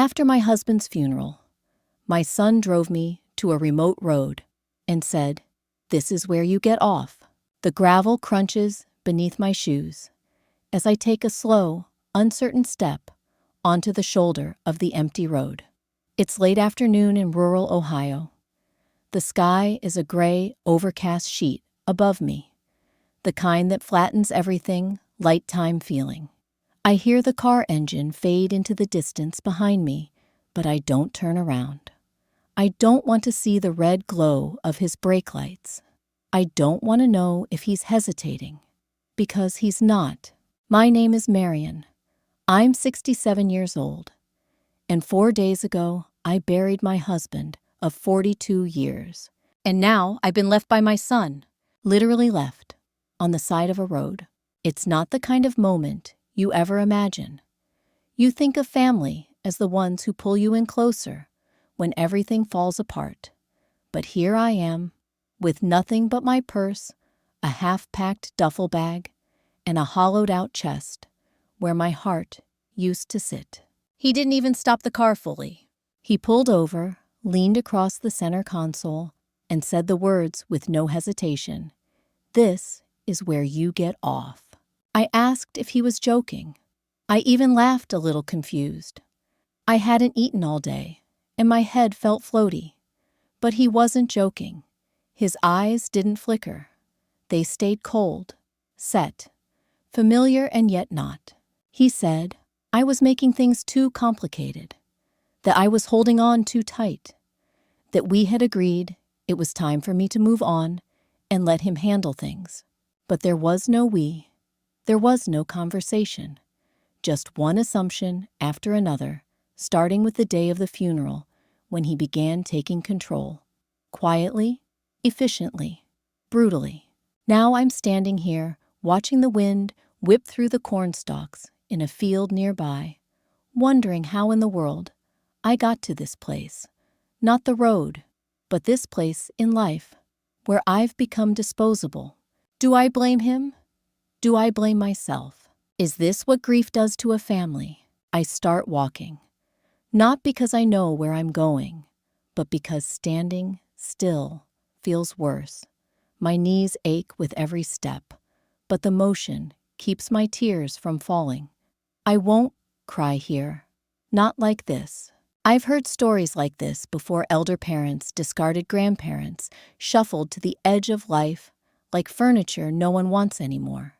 After my husband's funeral, my son drove me to a remote road and said, "This is where you get off." The gravel crunches beneath my shoes as I take a slow, uncertain step onto the shoulder of the empty road. It's late afternoon in rural Ohio. The sky is a gray, overcast sheet above me, the kind that flattens everything, light-time feeling. I hear the car engine fade into the distance behind me, but I don't turn around. I don't want to see the red glow of his brake lights. I don't want to know if he's hesitating, because he's not. My name is Marion. I'm 67 years old, and 4 days ago, I buried my husband of 42 years. And now I've been left by my son, literally left, on the side of a road. It's not the kind of moment you ever imagine. You think of family as the ones who pull you in closer when everything falls apart. But here I am, with nothing but my purse, a half-packed duffel bag, and a hollowed-out chest where my heart used to sit. He didn't even stop the car fully. He pulled over, leaned across the center console, and said the words with no hesitation, "This is where you get off." I asked if he was joking. I even laughed a little confused. I hadn't eaten all day, and my head felt floaty. But he wasn't joking. His eyes didn't flicker. They stayed cold, set, familiar and yet not. He said I was making things too complicated, that I was holding on too tight, that we had agreed it was time for me to move on and let him handle things. But there was no we. There was no conversation. Just one assumption after another, starting with the day of the funeral when he began taking control. Quietly, efficiently, brutally. Now I'm standing here, watching the wind whip through the corn stalks in a field nearby, wondering how in the world I got to this place. Not the road, but this place in life, where I've become disposable. Do I blame him? Do I blame myself? Is this what grief does to a family? I start walking. Not because I know where I'm going, but because standing still feels worse. My knees ache with every step, but the motion keeps my tears from falling. I won't cry here. Not like this. I've heard stories like this before. Elder parents, discarded grandparents, shuffled to the edge of life like furniture no one wants anymore.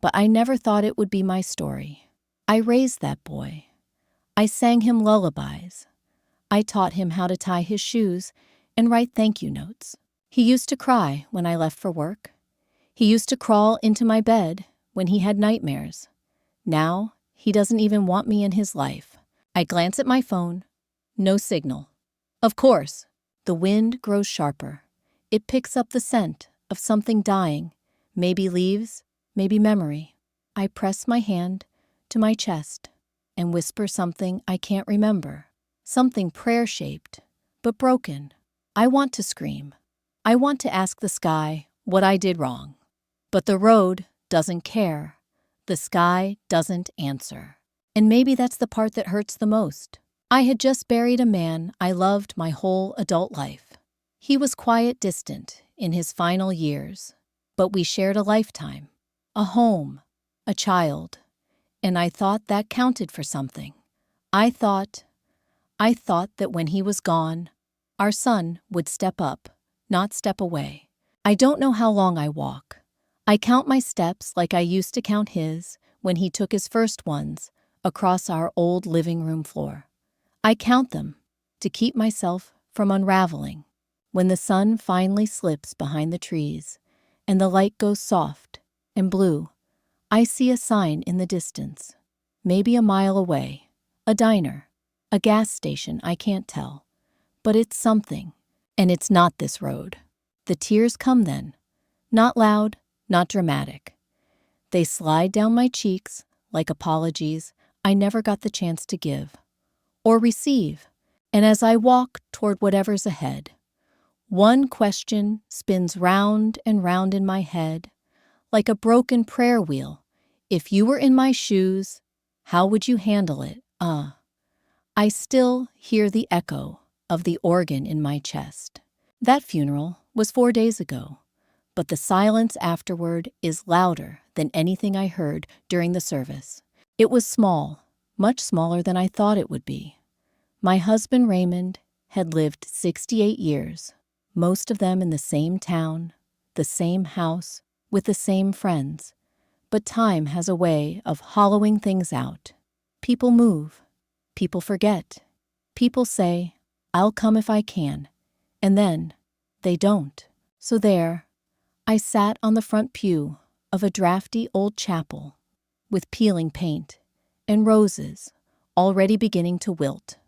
But I never thought it would be my story. I raised that boy. I sang him lullabies. I taught him how to tie his shoes and write thank you notes. He used to cry when I left for work. He used to crawl into my bed when he had nightmares. Now, he doesn't even want me in his life. I glance at my phone. No signal. Of course, the wind grows sharper. It picks up the scent of something dying, maybe leaves, maybe memory. I press my hand to my chest and whisper something I can't remember, something prayer-shaped, but broken. I want to scream. I want to ask the sky what I did wrong. But the road doesn't care. The sky doesn't answer. And maybe that's the part that hurts the most. I had just buried a man I loved my whole adult life. He was quiet, distant in his final years, but we shared a lifetime, a home, a child, and I thought that counted for something. I thought that when he was gone, our son would step up, not step away. I don't know how long I walk. I count my steps like I used to count his when he took his first ones across our old living room floor. I count them to keep myself from unraveling. When the sun finally slips behind the trees and the light goes soft and blue, I see a sign in the distance, maybe a mile away, a diner, a gas station, I can't tell. But it's something, and it's not this road. The tears come then, not loud, not dramatic. They slide down my cheeks like apologies I never got the chance to give or receive. And as I walk toward whatever's ahead, one question spins round and round in my head like a broken prayer wheel. If you were in my shoes, how would you handle it? I still hear the echo of the organ in my chest. That funeral was 4 days ago, but the silence afterward is louder than anything I heard during the service. It was small, much smaller than I thought it would be. My husband Raymond had lived 68 years, most of them in the same town, the same house, with the same friends. But time has a way of hollowing things out. People move. People forget. People say, "I'll come if I can," and then they don't. So there, I sat on the front pew of a drafty old chapel with peeling paint and roses already beginning to wilt.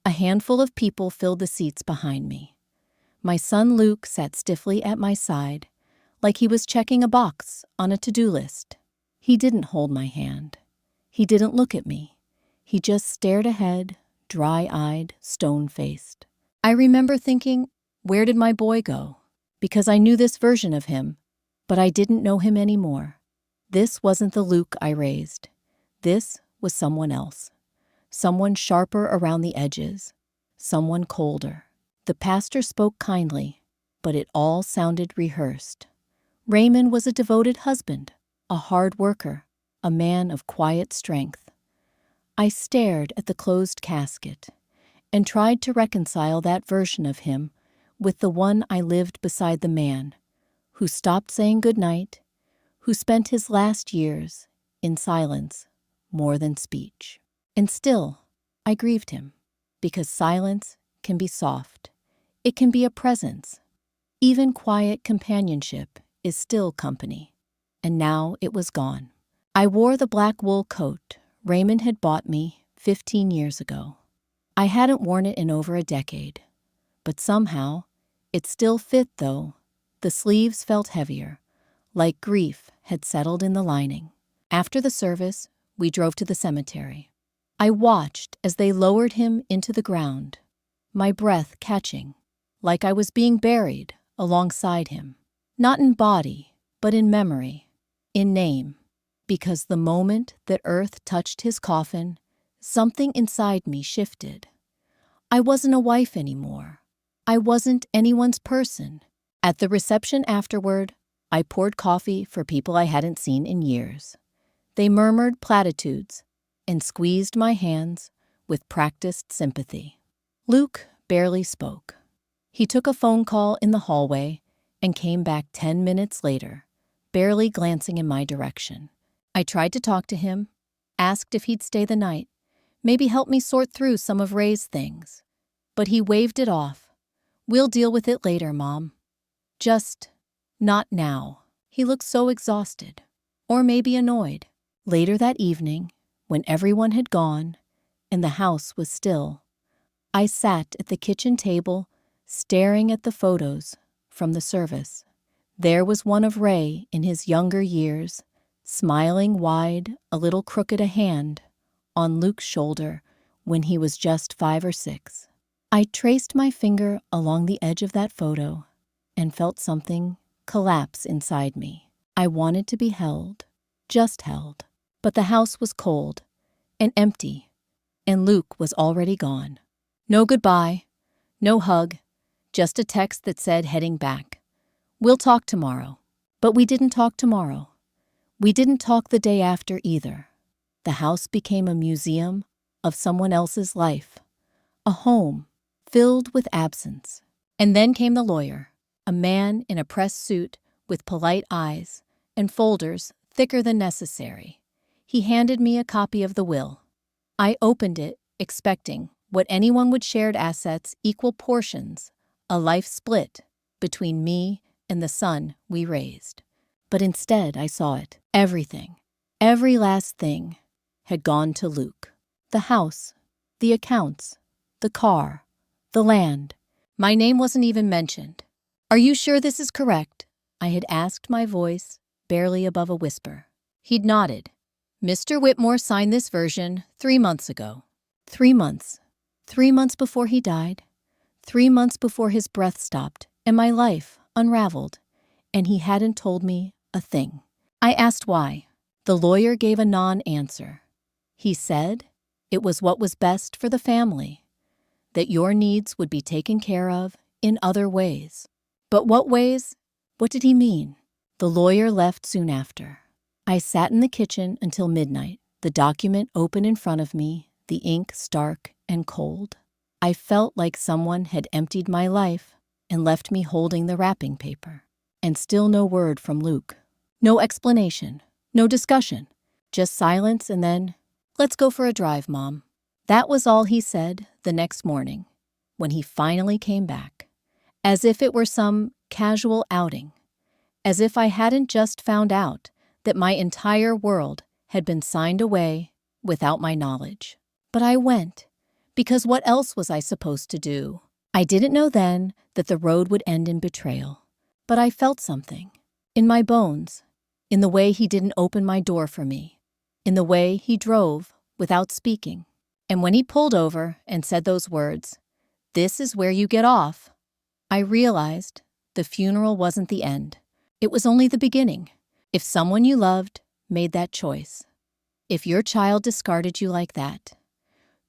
A handful of people filled the seats behind me. My son Luke sat stiffly at my side, like he was checking a box on a to-do list. He didn't hold my hand. He didn't look at me. He just stared ahead, dry-eyed, stone-faced. I remember thinking, where did my boy go? Because I knew this version of him, but I didn't know him anymore. This wasn't the Luke I raised. This was someone else. Someone sharper around the edges. Someone colder. The pastor spoke kindly, but it all sounded rehearsed. Raymond was a devoted husband, a hard worker, a man of quiet strength. I stared at the closed casket and tried to reconcile that version of him with the one I lived beside the man who stopped saying goodnight, who spent his last years in silence more than speech. And still, I grieved him, because silence can be soft. It can be a presence. Even quiet companionship is still company. And now it was gone. I wore the black wool coat Raymond had bought me 15 years ago. I hadn't worn it in over a decade. But somehow, it still fit, though. The sleeves felt heavier, like grief had settled in the lining. After the service, we drove to the cemetery. I watched as they lowered him into the ground, my breath catching, like I was being buried alongside him. Not in body, but in memory, in name. Because the moment that earth touched his coffin, something inside me shifted. I wasn't a wife anymore. I wasn't anyone's person. At the reception afterward, I poured coffee for people I hadn't seen in years. They murmured platitudes and squeezed my hands with practiced sympathy. Luke barely spoke. He took a phone call in the hallway and came back 10 minutes later, barely glancing in my direction. I tried to talk to him, asked if he'd stay the night, maybe help me sort through some of Ray's things. But he waved it off. "We'll deal with it later, Mom. Just not now." He looked so exhausted, or maybe annoyed. Later that evening, when everyone had gone and the house was still, I sat at the kitchen table staring at the photos from the service. There was one of Ray in his younger years, smiling wide, a little crooked a hand on Luke's shoulder when he was just 5 or 6. I traced my finger along the edge of that photo and felt something collapse inside me. I wanted to be held, just held. But the house was cold and empty, and Luke was already gone. No goodbye, no hug, just a text that said heading back. "We'll talk tomorrow." But we didn't talk tomorrow. We didn't talk the day after either. The house became a museum of someone else's life, a home filled with absence. And then came the lawyer, a man in a press suit with polite eyes and folders thicker than necessary. He handed me a copy of the will. I opened it, expecting what anyone would shared assets, equal portions, a life split between me and the son we raised. But instead I saw it. Everything, every last thing, had gone to Luke. The house, the accounts, the car, the land. My name wasn't even mentioned. "Are you sure this is correct?" I had asked, my voice barely above a whisper. He'd nodded. "Mr. Whitmore signed this version 3 months ago." 3 months. 3 months before he died. 3 months before his breath stopped and my life unraveled. And he hadn't told me a thing. I asked why. The lawyer gave a non-answer. He said, It was what was best for the family, that your needs would be taken care of in other ways. But what ways? What did he mean? The lawyer left soon after. I sat in the kitchen until midnight, the document open in front of me, the ink stark and cold. I felt like someone had emptied my life and left me holding the wrapping paper. And still no word from Luke. No explanation, no discussion, just silence and then, "Let's go for a drive, Mom." That was all he said the next morning, when he finally came back, as if it were some casual outing, as if I hadn't just found out that my entire world had been signed away without my knowledge. But I went, because what else was I supposed to do? I didn't know then that the road would end in betrayal, but I felt something, in my bones, in the way he didn't open my door for me, in the way he drove without speaking. And when he pulled over and said those words, "This is where you get off," I realized the funeral wasn't the end. It was only the beginning. If someone you loved made that choice, if your child discarded you like that,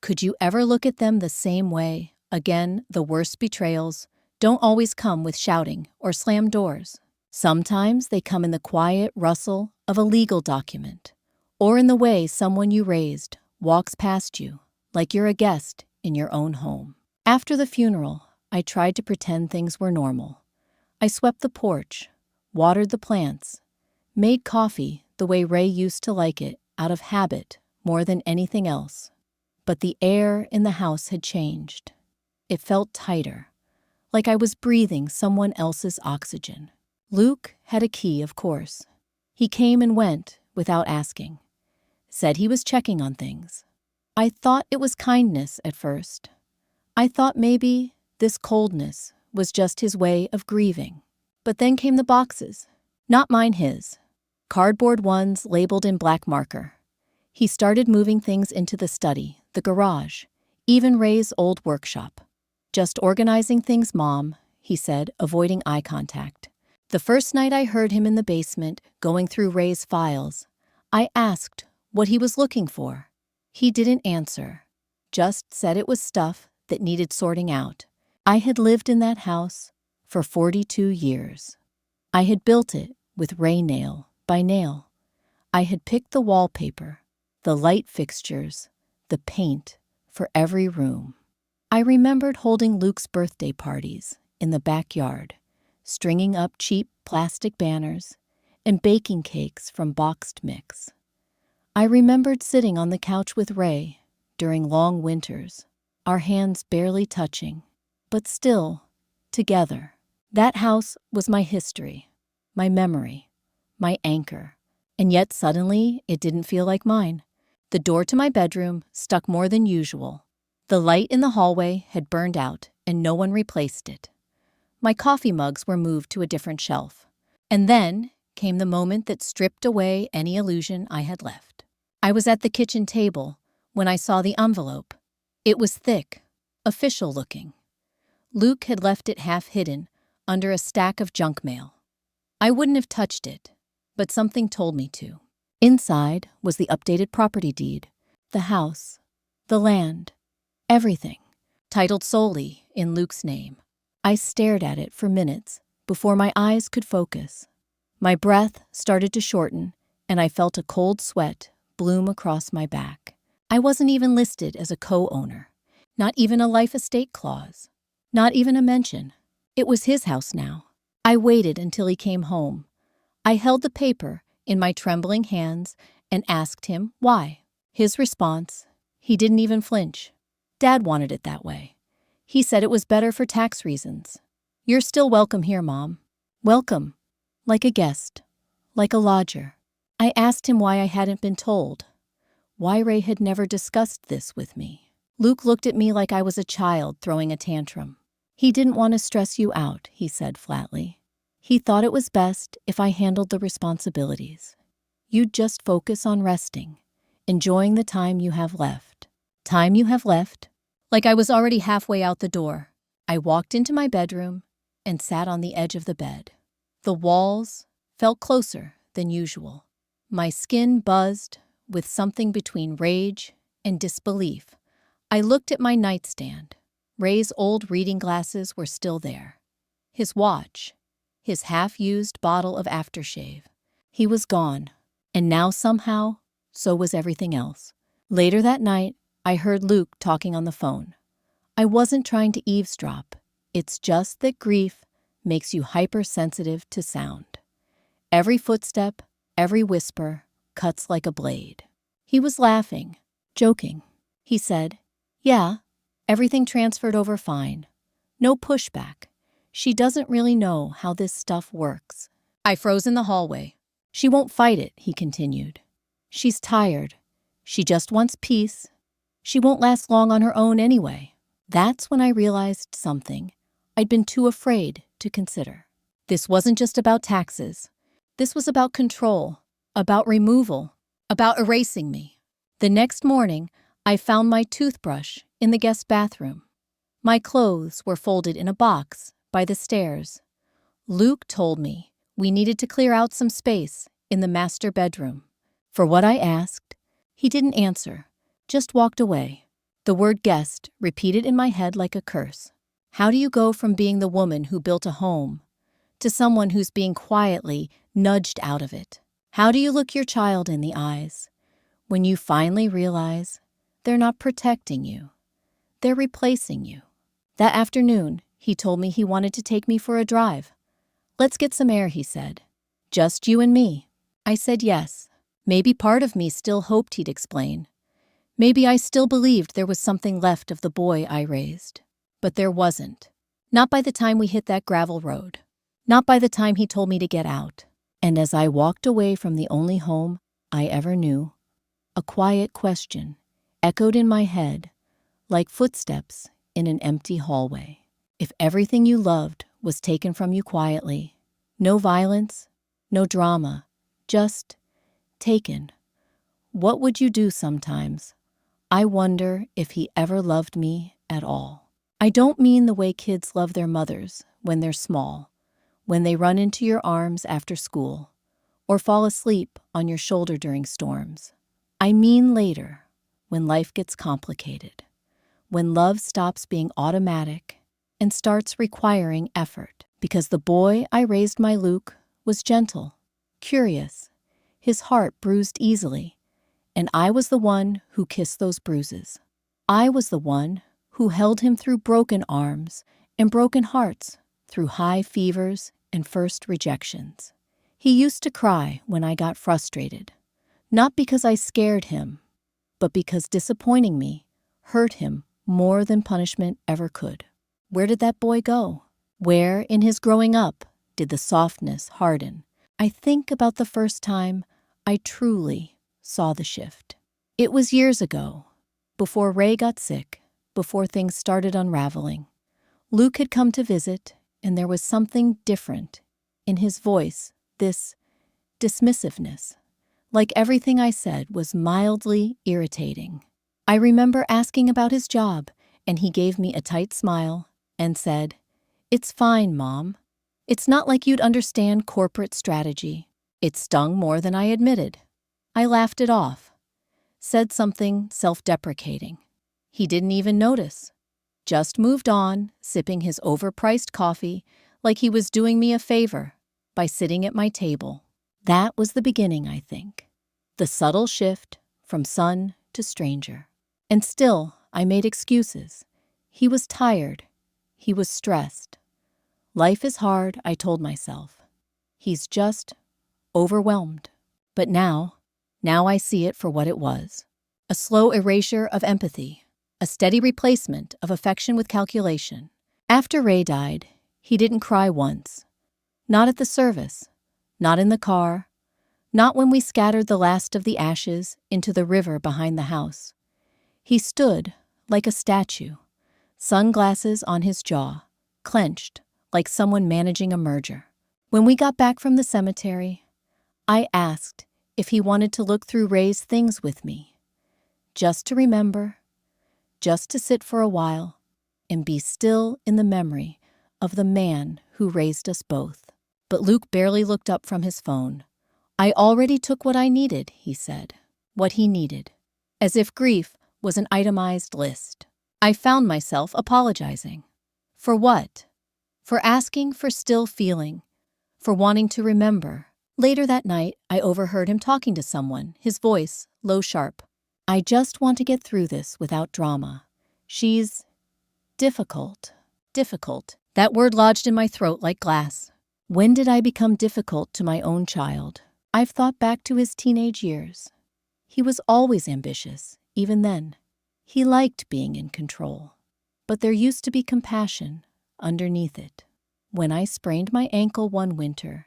could you ever look at them the same way? Again, the worst betrayals don't always come with shouting or slammed doors. Sometimes they come in the quiet rustle of a legal document, or in the way someone you raised walks past you, like you're a guest in your own home. After the funeral, I tried to pretend things were normal. I swept the porch, watered the plants, made coffee the way Ray used to like it, out of habit more than anything else. But the air in the house had changed. It felt tighter, like I was breathing someone else's oxygen. Luke had a key, of course. He came and went without asking, said he was checking on things. I thought it was kindness at first. I thought maybe this coldness was just his way of grieving. But then came the boxes. Not mine, his. Cardboard ones labeled in black marker. He started moving things into the study, the garage, even Ray's old workshop. "Just organizing things, Mom," he said, avoiding eye contact. The first night I heard him in the basement going through Ray's files, I asked what he was looking for. He didn't answer, just said it was stuff that needed sorting out. I had lived in that house for 42 years. I had built it with Ray nail by nail. I had picked the wallpaper, the light fixtures, the paint for every room. I remembered holding Luke's birthday parties in the backyard, stringing up cheap plastic banners, and baking cakes from boxed mix. I remembered sitting on the couch with Ray during long winters, our hands barely touching, but still together. That house was my history, my memory, my anchor, and yet suddenly it didn't feel like mine. The door to my bedroom stuck more than usual. The light in the hallway had burned out and no one replaced it. My coffee mugs were moved to a different shelf. And then came the moment that stripped away any illusion I had left. I was at the kitchen table when I saw the envelope. It was thick, official looking. Luke had left it half hidden under a stack of junk mail. I wouldn't have touched it, but something told me to. Inside was the updated property deed, the house, the land, everything, titled solely in Luke's name. I stared at it for minutes before my eyes could focus. My breath started to shorten, and I felt a cold sweat bloom across my back. I wasn't even listed as a co-owner, not even a life estate clause, not even a mention. It was his house now. I waited until he came home. I held the paper in my trembling hands and asked him why. His response, he didn't even flinch. Dad wanted it that way. He said it was better for tax reasons. "You're still welcome here, Mom." Welcome, like a guest, like a lodger. I asked him why I hadn't been told, why Ray had never discussed this with me. Luke looked at me like I was a child throwing a tantrum. "He didn't want to stress you out," he said flatly. "He thought it was best if I handled the responsibilities. You'd just focus on resting, enjoying the time you have left." Time you have left? Like I was already halfway out the door. I walked into my bedroom and sat on the edge of the bed. The walls felt closer than usual. My skin buzzed with something between rage and disbelief. I looked at my nightstand. Ray's old reading glasses were still there. His watch, his half-used bottle of aftershave. He was gone, and now somehow, so was everything else. Later that night, I heard Luke talking on the phone. I wasn't trying to eavesdrop. It's just that grief makes you hypersensitive to sound. Every footstep, every whisper, cuts like a blade. He was laughing, joking. He said, "Yeah, everything transferred over fine. No pushback. She doesn't really know how this stuff works." I froze in the hallway. "She won't fight it," he continued. "She's tired. She just wants peace. She won't last long on her own anyway." That's when I realized something I'd been too afraid to consider. This wasn't just about taxes. This was about control, about removal, about erasing me. The next morning, I found my toothbrush in the guest bathroom. My clothes were folded in a box by the stairs. Luke told me we needed to clear out some space in the master bedroom. For what I asked, he didn't answer, just walked away. The word guest repeated in my head like a curse. How do you go from being the woman who built a home to someone who's being quietly nudged out of it? How do you look your child in the eyes when you finally realize they're not protecting you, they're replacing you? That afternoon, he told me he wanted to take me for a drive. "Let's get some air," he said. "Just you and me." I said yes. Maybe part of me still hoped he'd explain. Maybe I still believed there was something left of the boy I raised. But there wasn't. Not by the time we hit that gravel road. Not by the time he told me to get out. And as I walked away from the only home I ever knew, a quiet question echoed in my head like footsteps in an empty hallway. If everything you loved was taken from you quietly, no violence, no drama, just taken, what would you do sometimes? I wonder if he ever loved me at all. I don't mean the way kids love their mothers when they're small, when they run into your arms after school, or fall asleep on your shoulder during storms. I mean later, when life gets complicated, when love stops being automatic and starts requiring effort. Because the boy I raised my Luke was gentle, curious, his heart bruised easily, and I was the one who kissed those bruises. I was the one who held him through broken arms and broken hearts, through high fevers and first rejections. He used to cry when I got frustrated, not because I scared him, but because disappointing me hurt him more than punishment ever could. Where did that boy go? Where in his growing up did the softness harden? I think about the first time I truly saw the shift. It was years ago, before Ray got sick, before things started unraveling. Luke had come to visit, and there was something different in his voice, this dismissiveness. Like everything I said was mildly irritating. I remember asking about his job, and he gave me a tight smile and said, "It's fine, Mom. It's not like you'd understand corporate strategy." It stung more than I admitted. I laughed it off, said something self-deprecating. He didn't even notice, just moved on, sipping his overpriced coffee like he was doing me a favor by sitting at my table. That was the beginning, I think. The subtle shift from son to stranger. And still, I made excuses. He was tired. He was stressed. Life is hard, I told myself. He's just overwhelmed. But now I see it for what it was. A slow erasure of empathy. A steady replacement of affection with calculation. After Ray died, he didn't cry once. Not at the service. Not in the car. Not when we scattered the last of the ashes into the river behind the house. He stood like a statue, sunglasses on his jaw, clenched like someone managing a merger. When we got back from the cemetery, I asked if he wanted to look through Ray's things with me, just to remember, just to sit for a while and be still in the memory of the man who raised us both. But Luke barely looked up from his phone. "I already took what I needed," he said. What he needed. As if grief was an itemized list. I found myself apologizing. For what? For asking, for still feeling, for wanting to remember. Later that night, I overheard him talking to someone, his voice low sharp. I just want to get through this without drama. She's difficult. Difficult. That word lodged in my throat like glass. When did I become difficult to my own child? I've thought back to his teenage years. He was always ambitious, even then. He liked being in control. But there used to be compassion underneath it. When I sprained my ankle one winter,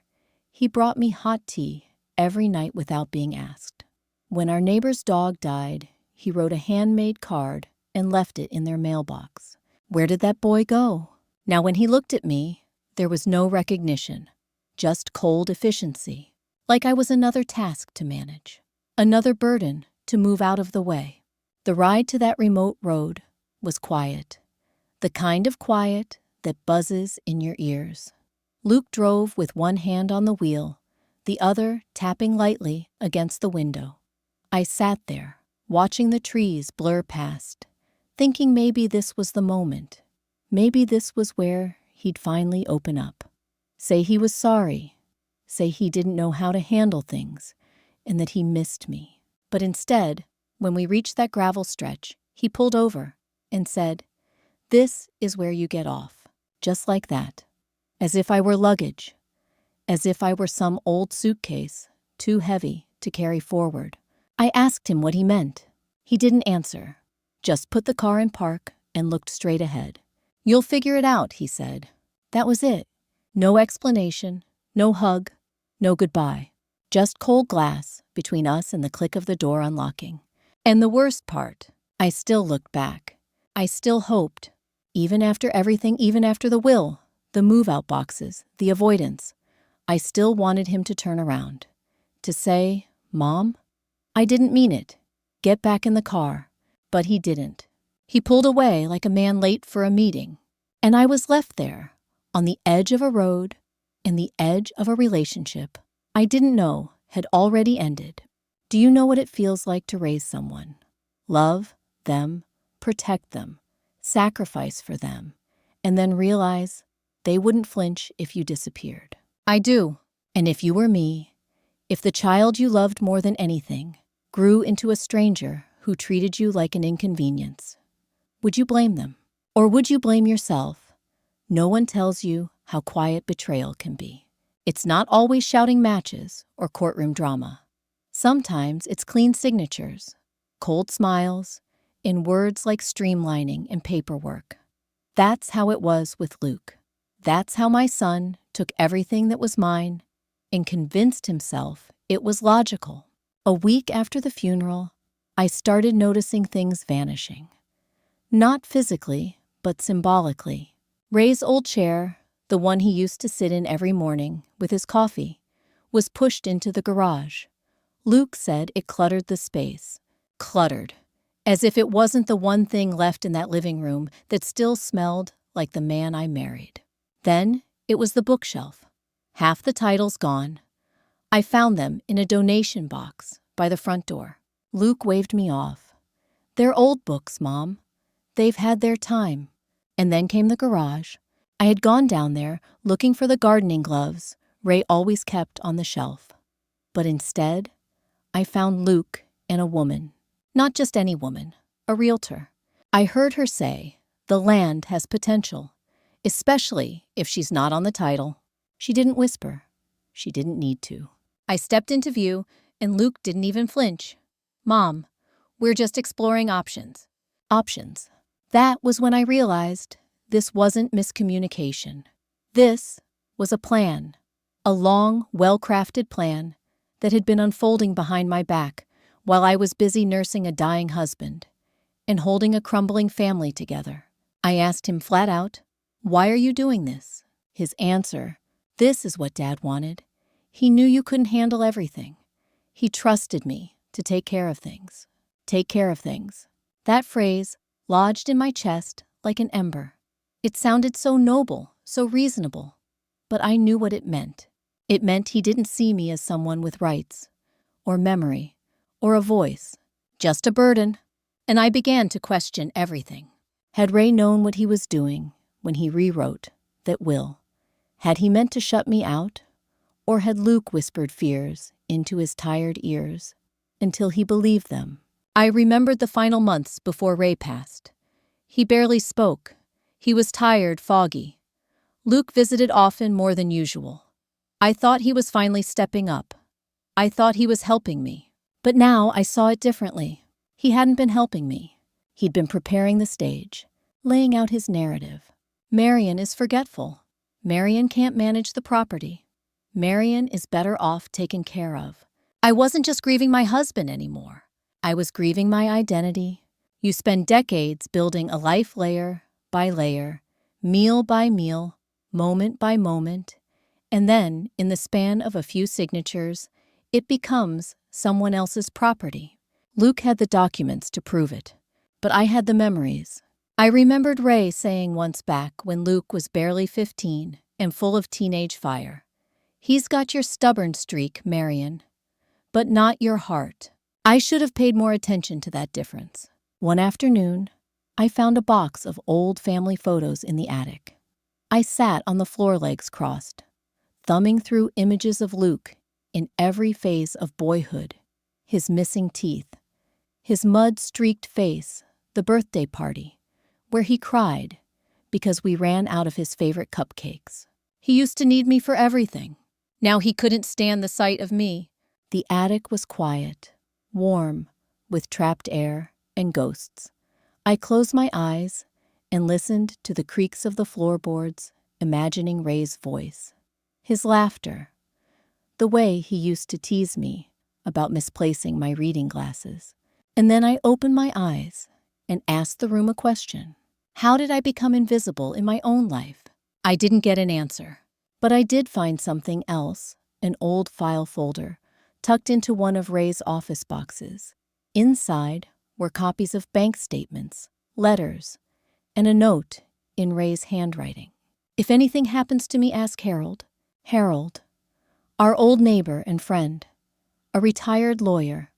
he brought me hot tea every night without being asked. When our neighbor's dog died, he wrote a handmade card and left it in their mailbox. Where did that boy go? Now, when he looked at me, there was no recognition, just cold efficiency, like I was another task to manage, another burden to move out of the way. The ride to that remote road was quiet, the kind of quiet that buzzes in your ears. Luke drove with one hand on the wheel, the other tapping lightly against the window. I sat there, watching the trees blur past, thinking maybe this was the moment. Maybe this was where he'd finally open up. Say he was sorry. Say he didn't know how to handle things and that he missed me. But instead, when we reached that gravel stretch, he pulled over and said, "This is where you get off." Just like that. As if I were luggage. As if I were some old suitcase, too heavy to carry forward. I asked him what he meant. He didn't answer. Just put the car in park and looked straight ahead. "You'll figure it out," he said. That was it. No explanation, no hug, no goodbye. Just cold glass between us and the click of the door unlocking. And the worst part, I still looked back. I still hoped. Even after everything, even after the will, the move-out boxes, the avoidance, I still wanted him to turn around. To say, "Mom?" I didn't mean it. Get back in the car. But he didn't. He pulled away like a man late for a meeting. And I was left there, on the edge of a road, in the edge of a relationship I didn't know had already ended. Do you know what it feels like to raise someone? Love them, protect them, sacrifice for them, and then realize they wouldn't flinch if you disappeared. I do. And if you were me, if the child you loved more than anything grew into a stranger who treated you like an inconvenience, would you blame them? Or would you blame yourself? No one tells you how quiet betrayal can be. It's not always shouting matches or courtroom drama. Sometimes it's clean signatures, cold smiles, in words like streamlining and paperwork. That's how it was with Luke. That's how my son took everything that was mine and convinced himself it was logical. A week after the funeral, I started noticing things vanishing. Not physically, but symbolically. Ray's old chair, the one he used to sit in every morning with his coffee, was pushed into the garage. Luke said it cluttered the space. Cluttered. As if it wasn't the one thing left in that living room that still smelled like the man I married. Then it was the bookshelf. Half the titles gone. I found them in a donation box by the front door. Luke waved me off. "They're old books, Mom. They've had their time." And then came the garage. I had gone down there looking for the gardening gloves Ray always kept on the shelf. But instead, I found Luke and a woman. Not just any woman, a realtor. I heard her say, "The land has potential, especially if she's not on the title." She didn't whisper. She didn't need to. I stepped into view, and Luke didn't even flinch. "Mom, we're just exploring options." Options. That was when I realized this wasn't miscommunication. This was a plan. A long, well-crafted plan that had been unfolding behind my back while I was busy nursing a dying husband and holding a crumbling family together. I asked him flat out, "Why are you doing this?" His answer, "This is what Dad wanted. He knew you couldn't handle everything. He trusted me to take care of things." Take care of things. That phrase lodged in my chest like an ember. It sounded so noble, so reasonable. But I knew what it meant. It meant he didn't see me as someone with rights, or memory, or a voice. Just a burden. and I began to question everything. Had Ray known what he was doing when he rewrote that will? Had he meant to shut me out? Or had Luke whispered fears into his tired ears until he believed them? I remembered the final months before Ray passed. He barely spoke. He was tired, foggy. Luke visited often, more than usual. I thought he was finally stepping up. I thought he was helping me. But now I saw it differently. He hadn't been helping me. He'd been preparing the stage, laying out his narrative. Marion is forgetful. Marion can't manage the property. Marion is better off taken care of. I wasn't just grieving my husband anymore. I was grieving my identity. You spend decades building a life layer by layer, meal by meal, moment by moment, and then, in the span of a few signatures, it becomes someone else's property. Luke had the documents to prove it, but I had the memories. I remembered Ray saying once back when Luke was barely 15 and full of teenage fire, "He's got your stubborn streak, Marion, but not your heart." I should have paid more attention to that difference. One afternoon, I found a box of old family photos in the attic. I sat on the floor, legs crossed, thumbing through images of Luke in every phase of boyhood, his missing teeth, his mud-streaked face, the birthday party, where he cried because we ran out of his favorite cupcakes. He used to need me for everything. Now he couldn't stand the sight of me. The attic was quiet, warm, with trapped air and ghosts. I closed my eyes and listened to the creaks of the floorboards, imagining Ray's voice, his laughter, the way he used to tease me about misplacing my reading glasses. And then I opened my eyes and asked the room a question. How did I become invisible in my own life? I didn't get an answer, but I did find something else, an old file folder tucked into one of Ray's office boxes. Inside were copies of bank statements, letters, and a note in Ray's handwriting. "If anything happens to me, ask Harold." Harold, our old neighbor and friend, a retired lawyer,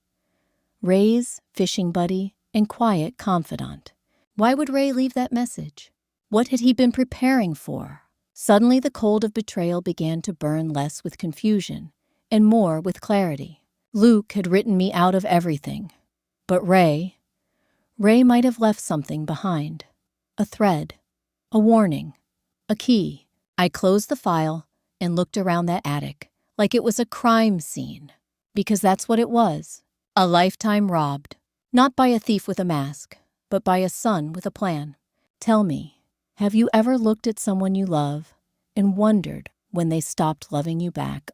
Ray's fishing buddy and quiet confidant. Why would Ray leave that message? What had he been preparing for? Suddenly the cold of betrayal began to burn less with confusion and more with clarity. Luke had written me out of everything. But Ray might have left something behind. A thread, a warning, a key. I closed the file and looked around that attic like it was a crime scene. Because that's what it was. A lifetime robbed. Not by a thief with a mask, but by a son with a plan. Tell me, have you ever looked at someone you love and wondered when they stopped loving you back?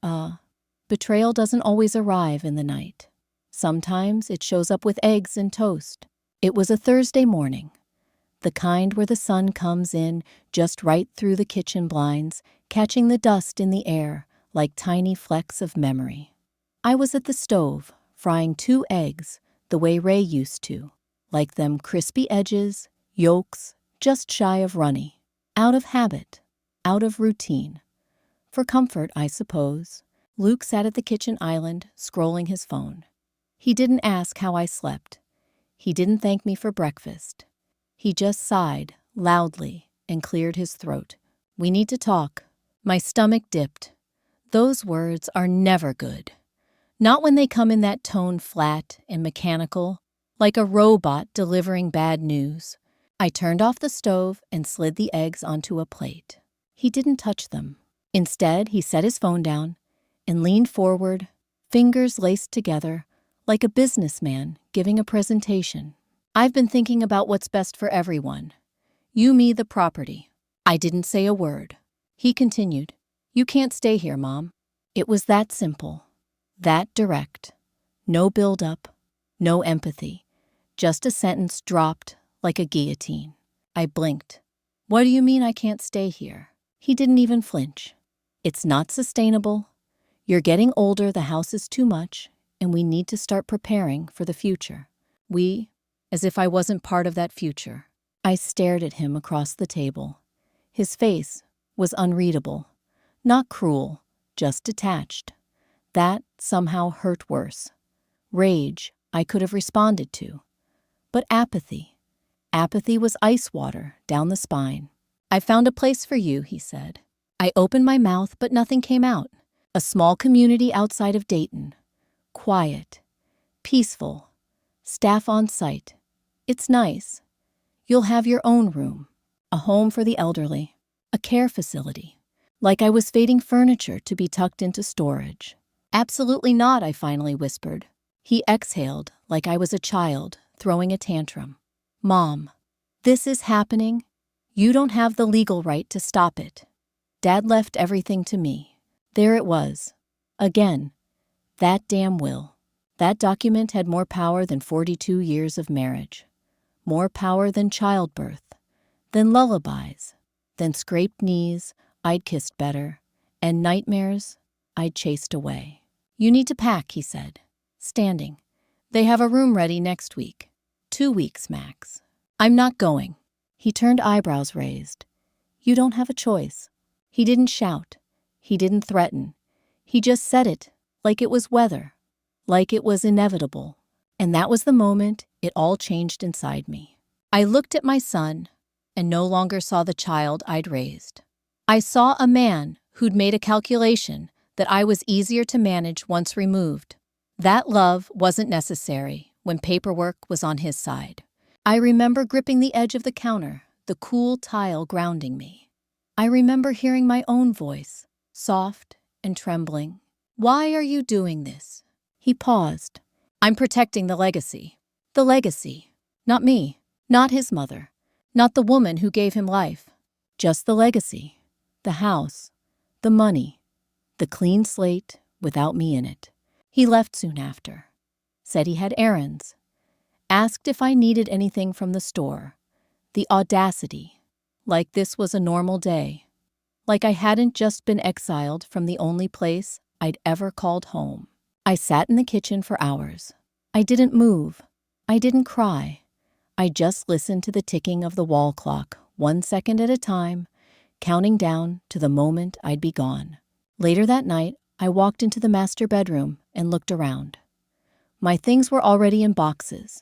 Betrayal doesn't always arrive in the night. Sometimes it shows up with eggs and toast. It was a Thursday morning, the kind where the sun comes in just right through the kitchen blinds, catching the dust in the air like tiny flecks of memory. I was at the stove, frying 2 eggs the way Ray used to, like them crispy edges, yolks, just shy of runny. Out of habit, out of routine. For comfort, I suppose. Luke sat at the kitchen island, scrolling his phone. He didn't ask how I slept. He didn't thank me for breakfast. He just sighed loudly and cleared his throat. "We need to talk." My stomach dipped. Those words are never good. Not when they come in that tone, flat and mechanical, like a robot delivering bad news. I turned off the stove and slid the eggs onto a plate. He didn't touch them. Instead, he set his phone down and leaned forward, fingers laced together, like a businessman giving a presentation. "I've been thinking about what's best for everyone. You, me, the property." I didn't say a word. He continued, "You can't stay here, Mom." It was that simple. That direct. No build-up, no empathy. Just a sentence dropped like a guillotine. I blinked. "What do you mean I can't stay here?" He didn't even flinch. "It's not sustainable. You're getting older, the house is too much, and we need to start preparing for the future." We, as if I wasn't part of that future. I stared at him across the table. His face was unreadable. Not cruel, just detached. That somehow hurt worse. Rage I could have responded to, but apathy. Apathy was ice water down the spine. "I found a place for you," he said. I opened my mouth, but nothing came out. A small community outside of Dayton. Quiet. Peaceful. Staff on site. It's nice. You'll have your own room. A home for the elderly. A care facility. Like I was fading furniture to be tucked into storage. "Absolutely not," I finally whispered. He exhaled like I was a child throwing a tantrum. "Mom, this is happening. You don't have the legal right to stop it." Dad left everything to me. There it was. Again. That damn will. That document had more power than 42 years of marriage. More power than childbirth. Than lullabies. Than scraped knees I'd kissed better. And nightmares I'd chased away. "You need to pack," he said, standing. "They have a room ready next week. 2 weeks max." "I'm not going." He turned, eyebrows raised. "You don't have a choice." He didn't shout. He didn't threaten. He just said it like it was weather, like it was inevitable. And that was the moment it all changed inside me. I looked at my son and no longer saw the child I'd raised. I saw a man who'd made a calculation that I was easier to manage once removed. That love wasn't necessary when paperwork was on his side. I remember gripping the edge of the counter, the cool tile grounding me. I remember hearing my own voice, soft and trembling. "Why are you doing this?" He paused. "I'm protecting the legacy." The legacy. Not me. Not his mother. Not the woman who gave him life. Just the legacy. The house. The money. The clean slate without me in it. He left soon after. Said he had errands. Asked if I needed anything from the store. The audacity. Like this was a normal day. Like I hadn't just been exiled from the only place I'd ever called home. I sat in the kitchen for hours. I didn't move. I didn't cry. I just listened to the ticking of the wall clock, 1 second at a time, counting down to the moment I'd be gone. Later that night, I walked into the master bedroom and looked around. My things were already in boxes,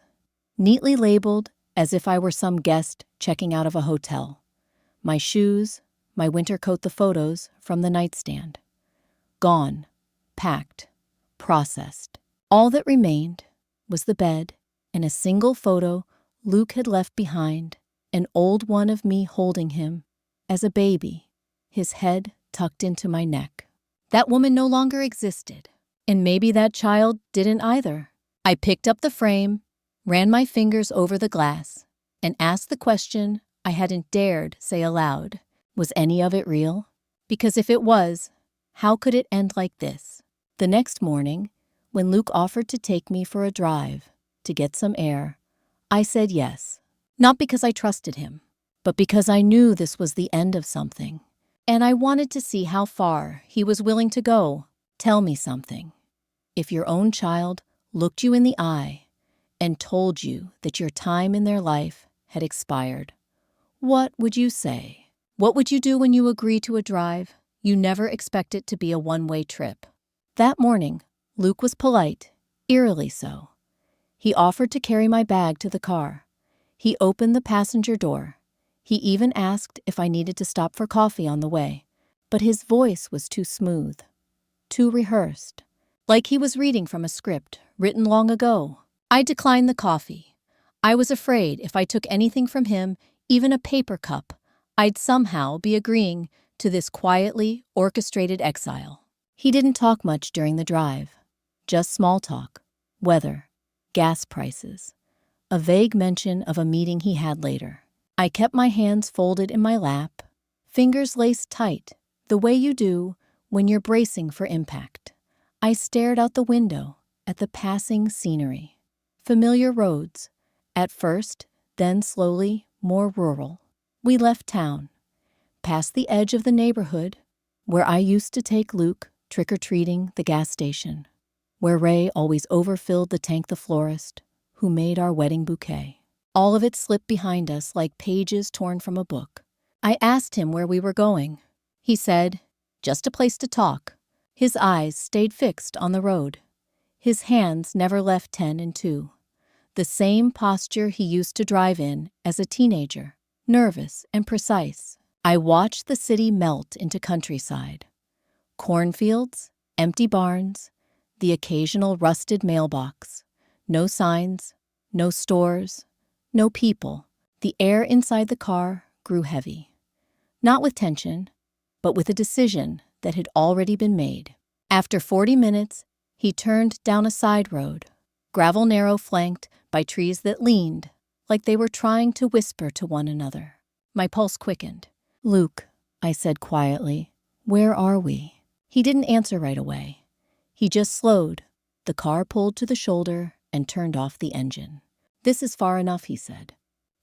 neatly labeled as if I were some guest checking out of a hotel. My shoes, my winter coat, the photos from the nightstand. Gone, packed, processed. All that remained was the bed and a single photo Luke had left behind, an old one of me holding him as a baby, his head tucked into my neck. That woman no longer existed, and maybe that child didn't either. I picked up the frame, ran my fingers over the glass, and asked the question I hadn't dared say aloud. Was any of it real? Because if it was, how could it end like this? The next morning, when Luke offered to take me for a drive to get some air, I said yes. Not because I trusted him, but because I knew this was the end of something. And I wanted to see how far he was willing to go. Tell me something. If your own child looked you in the eye and told you that your time in their life had expired, what would you say? What would you do when you agree to a drive you never expect it to be a one-way trip? That morning, Luke was polite, eerily so. He offered to carry my bag to the car. He opened the passenger door. He even asked if I needed to stop for coffee on the way, but his voice was too smooth, too rehearsed, like he was reading from a script written long ago. I declined the coffee. I was afraid if I took anything from him, even a paper cup, I'd somehow be agreeing to this quietly orchestrated exile. He didn't talk much during the drive, just small talk, weather, gas prices, a vague mention of a meeting he had later. I kept my hands folded in my lap, fingers laced tight, the way you do when you're bracing for impact. I stared out the window at the passing scenery. Familiar roads, at first, then slowly more rural. We left town, past the edge of the neighborhood where I used to take Luke trick-or-treating, the gas station, where Ray always overfilled the tank, the florist who made our wedding bouquet. All of it slipped behind us like pages torn from a book. I asked him where we were going. He said, "Just a place to talk." His eyes stayed fixed on the road. His hands never left 10 and 2. the same posture he used to drive in as a teenager, nervous and precise. I watched the city melt into countryside. Cornfields, empty barns, the occasional rusted mailbox. No signs, no stores, no people. The air inside the car grew heavy. Not with tension, but with a decision that had already been made. After 40 minutes, he turned down a side road, gravel narrow flanked by trees that leaned like they were trying to whisper to one another. My pulse quickened. "Luke," I said quietly, "where are we?" He didn't answer right away. He just slowed. The car pulled to the shoulder and turned off the engine. "This is far enough," he said.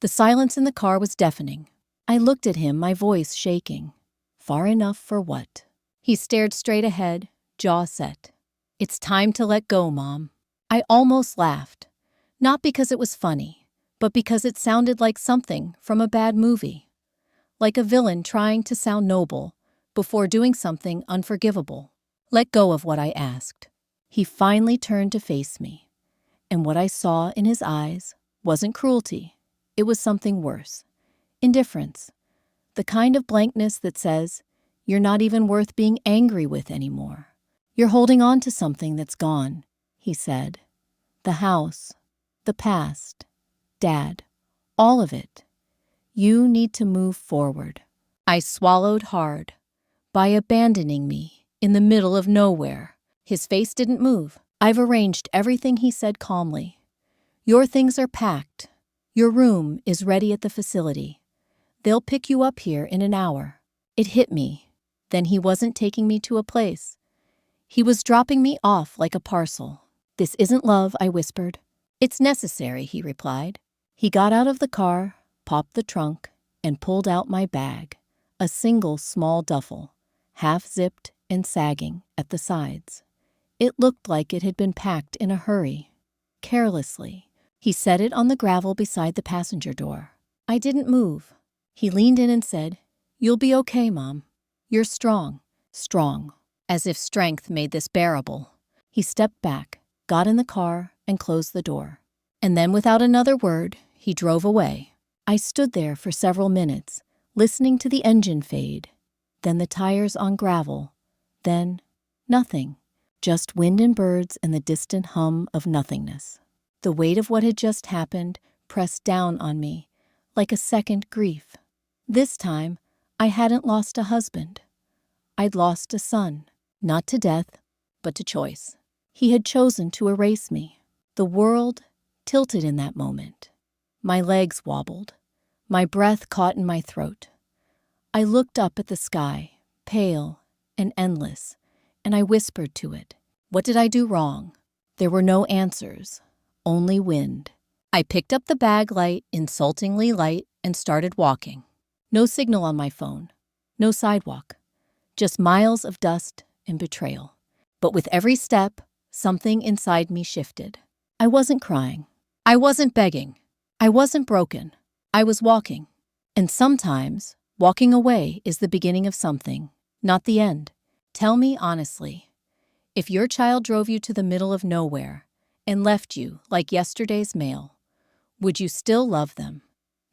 The silence in the car was deafening. I looked at him, my voice shaking. Far enough for what? He stared straight ahead, jaw set. "It's time to let go, Mom." I almost laughed. Not because it was funny, but because it sounded like something from a bad movie. Like a villain trying to sound noble before doing something unforgivable. "Let go of what I asked." He finally turned to face me, and what I saw in his eyes wasn't cruelty. It was something worse. Indifference. The kind of blankness that says, you're not even worth being angry with anymore. "You're holding on to something that's gone," he said. "The house, the past, Dad, all of it. You need to move forward." I swallowed hard. "By abandoning me in the middle of nowhere." His face didn't move. "I've arranged everything," he said calmly. "Your things are packed. Your room is ready at the facility. They'll pick you up here in an hour." It hit me. Then he wasn't taking me to a place. He was dropping me off like a parcel. "This isn't love," I whispered. "It's necessary," he replied. He got out of the car, popped the trunk, and pulled out my bag, a single small duffel, half-zipped and sagging at the sides. It looked like it had been packed in a hurry, carelessly. He set it on the gravel beside the passenger door. I didn't move. He leaned in and said, "You'll be okay, Mom. You're strong." Strong. As if strength made this bearable. He stepped back, got in the car, and closed the door. And then without another word, he drove away. I stood there for several minutes, listening to the engine fade, then the tires on gravel, then nothing, just wind and birds and the distant hum of nothingness. The weight of what had just happened pressed down on me, like a second grief. This time, I hadn't lost a husband. I'd lost a son, not to death, but to choice. He had chosen to erase me. The world tilted in that moment. My legs wobbled. My breath caught in my throat. I looked up at the sky, pale and endless, and I whispered to it, "What did I do wrong?" There were no answers, only wind. I picked up the bag light, insultingly light, and started walking. No signal on my phone, no sidewalk, just miles of dust and betrayal. But with every step, something inside me shifted. I wasn't crying. I wasn't begging. I wasn't broken. I was walking. And sometimes, walking away is the beginning of something, not the end. Tell me honestly, if your child drove you to the middle of nowhere and left you like yesterday's mail, would you still love them?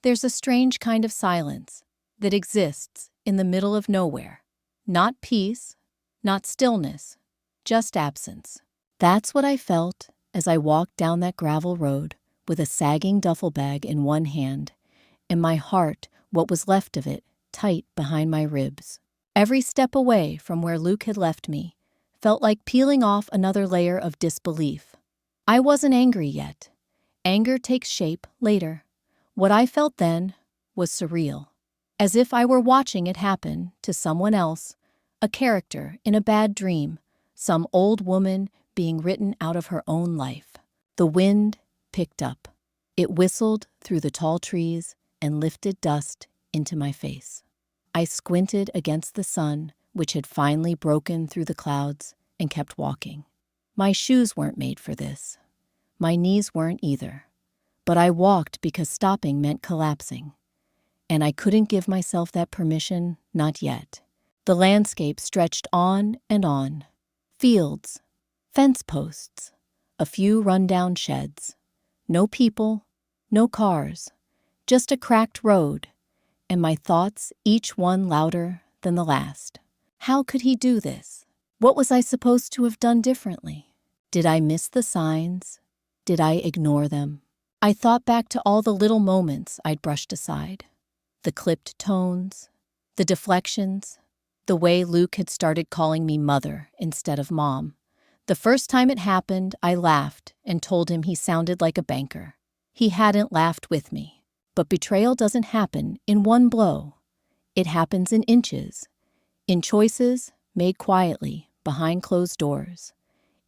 There's a strange kind of silence that exists in the middle of nowhere. Not peace, not stillness, just absence. That's what I felt as I walked down that gravel road with a sagging duffel bag in one hand and my heart, what was left of it, tight behind my ribs. Every step away from where Luke had left me felt like peeling off another layer of disbelief. I wasn't angry yet. Anger takes shape later. What I felt then was surreal, as if I were watching it happen to someone else, a character in a bad dream, some old woman being written out of her own life. The wind picked up. It whistled through the tall trees and lifted dust into my face. I squinted against the sun, which had finally broken through the clouds, and kept walking. My shoes weren't made for this. My knees weren't either. But I walked because stopping meant collapsing. And I couldn't give myself that permission, not yet. The landscape stretched on and on. Fields, fence posts, a few rundown sheds. No people, no cars, just a cracked road, and my thoughts each one louder than the last. How could he do this? What was I supposed to have done differently? Did I miss the signs? Did I ignore them? I thought back to all the little moments I'd brushed aside. The clipped tones, the deflections, the way Luke had started calling me mother instead of mom. The first time it happened, I laughed and told him he sounded like a banker. He hadn't laughed with me. But betrayal doesn't happen in one blow. It happens in inches, in choices made quietly behind closed doors,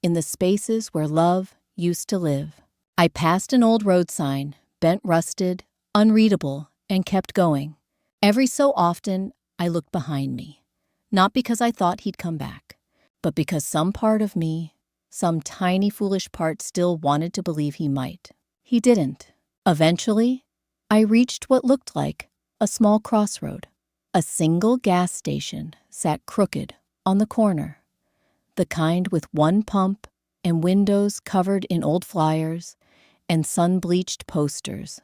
in the spaces where love used to live. I passed an old road sign, bent rusted, unreadable, and kept going. Every so often, I looked behind me, not because I thought he'd come back, but because some part of me, some tiny foolish part still wanted to believe he might. He didn't. Eventually, I reached what looked like a small crossroad. A single gas station sat crooked on the corner, the kind with one pump and windows covered in old flyers and sun-bleached posters.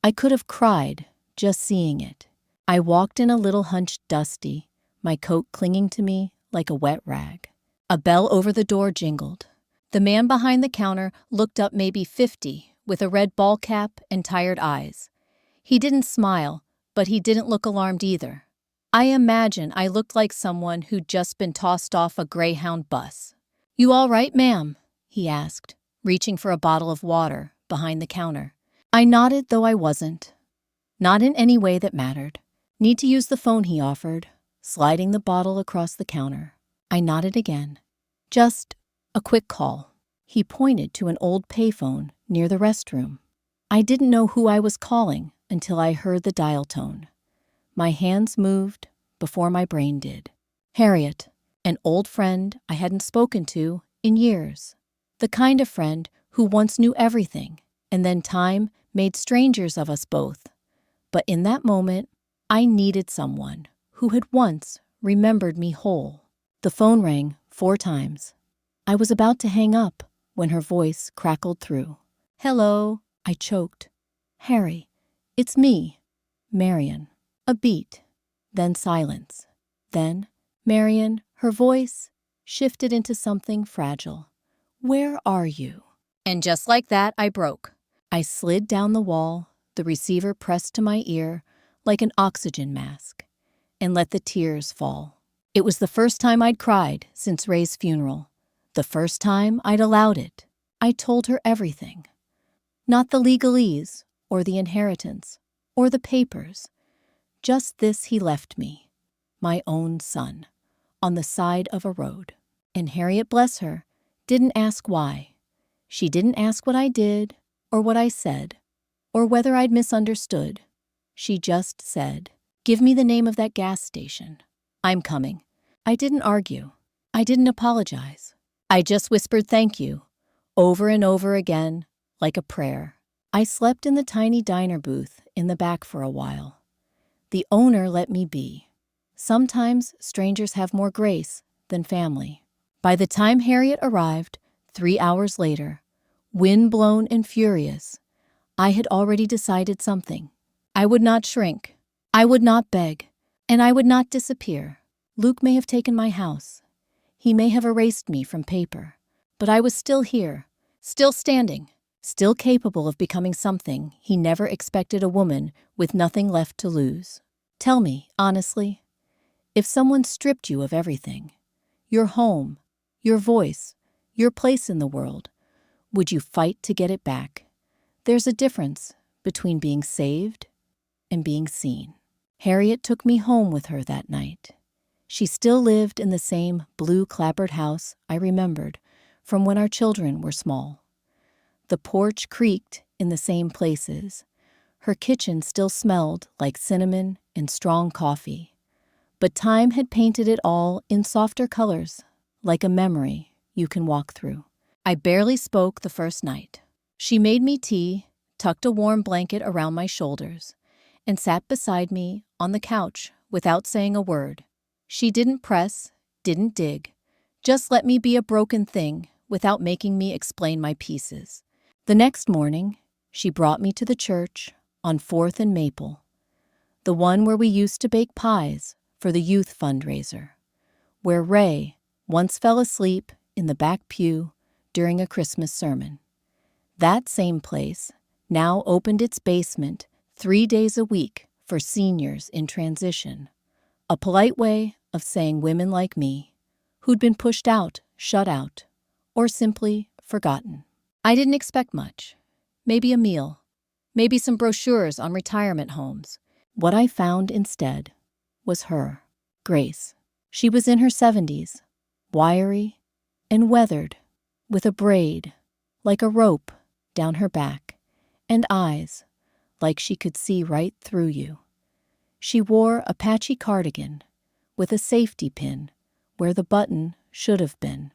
I could have cried just seeing it. I walked in a little hunched dusty, my coat clinging to me like a wet rag. A bell over the door jingled. The man behind the counter looked up, maybe 50, with a red ball cap and tired eyes. He didn't smile, but he didn't look alarmed either. I imagine I looked like someone who'd just been tossed off a Greyhound bus. "You all right, ma'am?" he asked, reaching for a bottle of water behind the counter. I nodded, though I wasn't. Not in any way that mattered. "Need to use the phone," he offered, sliding the bottle across the counter. I nodded again. "Just a quick call." He pointed to an old payphone near the restroom. I didn't know who I was calling until I heard the dial tone. My hands moved before my brain did. Harriet, an old friend I hadn't spoken to in years. The kind of friend who once knew everything, and then time made strangers of us both. But in that moment, I needed someone who had once remembered me whole. The phone rang 4 times. I was about to hang up when her voice crackled through. "Hello," I choked. "Harry, it's me, Marion." A beat, then silence. Then, Marion, her voice shifted into something fragile. "Where are you?" And just like that, I broke. I slid down the wall, the receiver pressed to my ear like an oxygen mask, and let the tears fall. It was the first time I'd cried since Ray's funeral. The first time I'd allowed it. I told her everything. Not the legalese, or the inheritance, or the papers. Just this he left me, my own son, on the side of a road. And Harriet, bless her, didn't ask why. She didn't ask what I did, or what I said, or whether I'd misunderstood. She just said, "Give me the name of that gas station. I'm coming." I didn't argue. I didn't apologize. I just whispered thank you, over and over again, like a prayer. I slept in the tiny diner booth in the back for a while. The owner let me be. Sometimes strangers have more grace than family. By the time Harriet arrived, 3 hours later, wind-blown and furious, I had already decided something. I would not shrink. I would not beg. And I would not disappear. Luke may have taken my house. He may have erased me from paper. But I was still here, still standing, still capable of becoming something he never expected a woman with nothing left to lose. Tell me, honestly, if someone stripped you of everything, your home, your voice, your place in the world, would you fight to get it back? There's a difference between being saved and being seen. Harriet took me home with her that night. She still lived in the same blue clapboard house I remembered from when our children were small. The porch creaked in the same places. Her kitchen still smelled like cinnamon and strong coffee. But time had painted it all in softer colors, like a memory you can walk through. I barely spoke the first night. She made me tea, tucked a warm blanket around my shoulders, and sat beside me on the couch without saying a word. She didn't press, didn't dig, just let me be a broken thing without making me explain my pieces. The next morning, She brought me to the church on 4th and Maple, the one where we used to bake pies for the youth fundraiser, where Ray once fell asleep in the back pew during a Christmas sermon. That same place now opened its basement 3 days a week for seniors in transition, a polite way of saying women like me, who'd been pushed out, shut out, or simply forgotten. I didn't expect much. Maybe a meal, maybe some brochures on retirement homes. What I found instead was her, Grace. She was in her 70s, wiry and weathered, with a braid, like a rope, down her back, and eyes, like she could see right through you. She wore a patchy cardigan with a safety pin where the button should have been.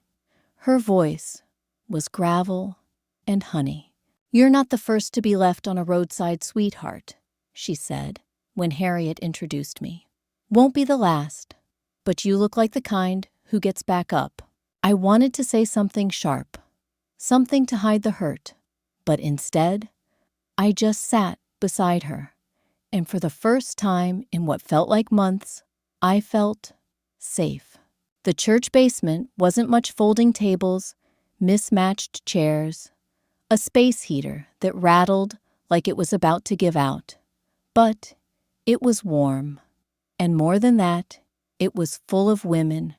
Her voice was gravel and honey. "You're not the first to be left on a roadside, sweetheart," she said when Harriet introduced me. "Won't be the last, but you look like the kind who gets back up." I wanted to say something sharp, something to hide the hurt, but instead, I just sat beside her, and for the first time in what felt like months, I felt safe. The church basement wasn't much folding tables, mismatched chairs, a space heater that rattled like it was about to give out. But it was warm, and more than that, it was full of women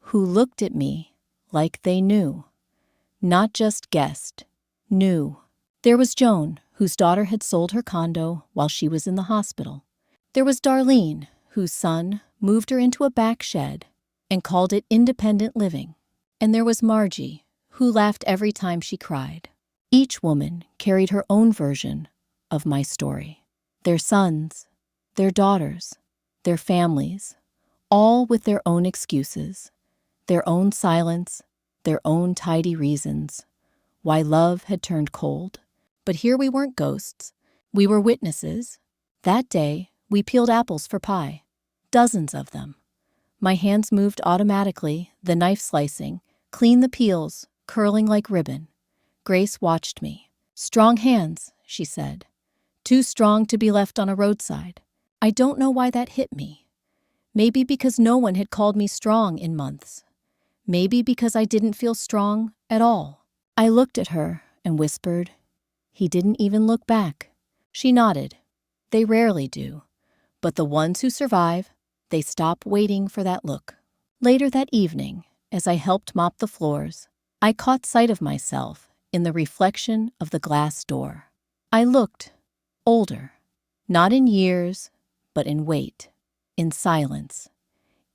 who looked at me like they knew. Not just guessed, knew. There was Joan, whose daughter had sold her condo while she was in the hospital. There was Darlene, whose son moved her into a back shed and called it independent living. And there was Margie, who laughed every time she cried. Each woman carried her own version of my story. Their sons, their daughters, their families, all with their own excuses, their own silence, their own tidy reasons why love had turned cold. But here we weren't ghosts. We were witnesses. That day, we peeled apples for pie. Dozens of them. My hands moved automatically, the knife slicing, clean the peels, curling like ribbon. Grace watched me. "Strong hands," she said. "Too strong to be left on a roadside." I don't know why that hit me. Maybe because no one had called me strong in months. Maybe because I didn't feel strong at all. I looked at her and whispered, "He didn't even look back." She nodded. They rarely do. But the ones who survive, they stop waiting for that look. Later that evening, as I helped mop the floors, I caught sight of myself in the reflection of the glass door. I looked older, not in years, but in weight, in silence,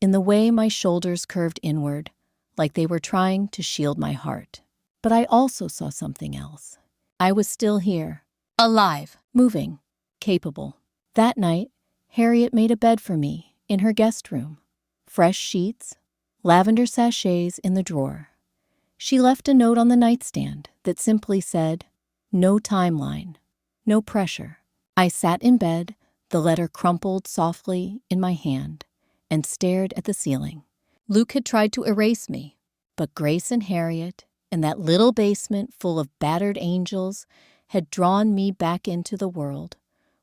in the way my shoulders curved inward, like they were trying to shield my heart. But I also saw something else. I was still here, alive, moving, capable. That night, Harriet made a bed for me in her guest room. Fresh sheets, lavender sachets in the drawer. She left a note on the nightstand that simply said, "No timeline, no pressure." I sat in bed, the letter crumpled softly in my hand, and stared at the ceiling. Luke had tried to erase me, but Grace and Harriet and that little basement full of battered angels had drawn me back into the world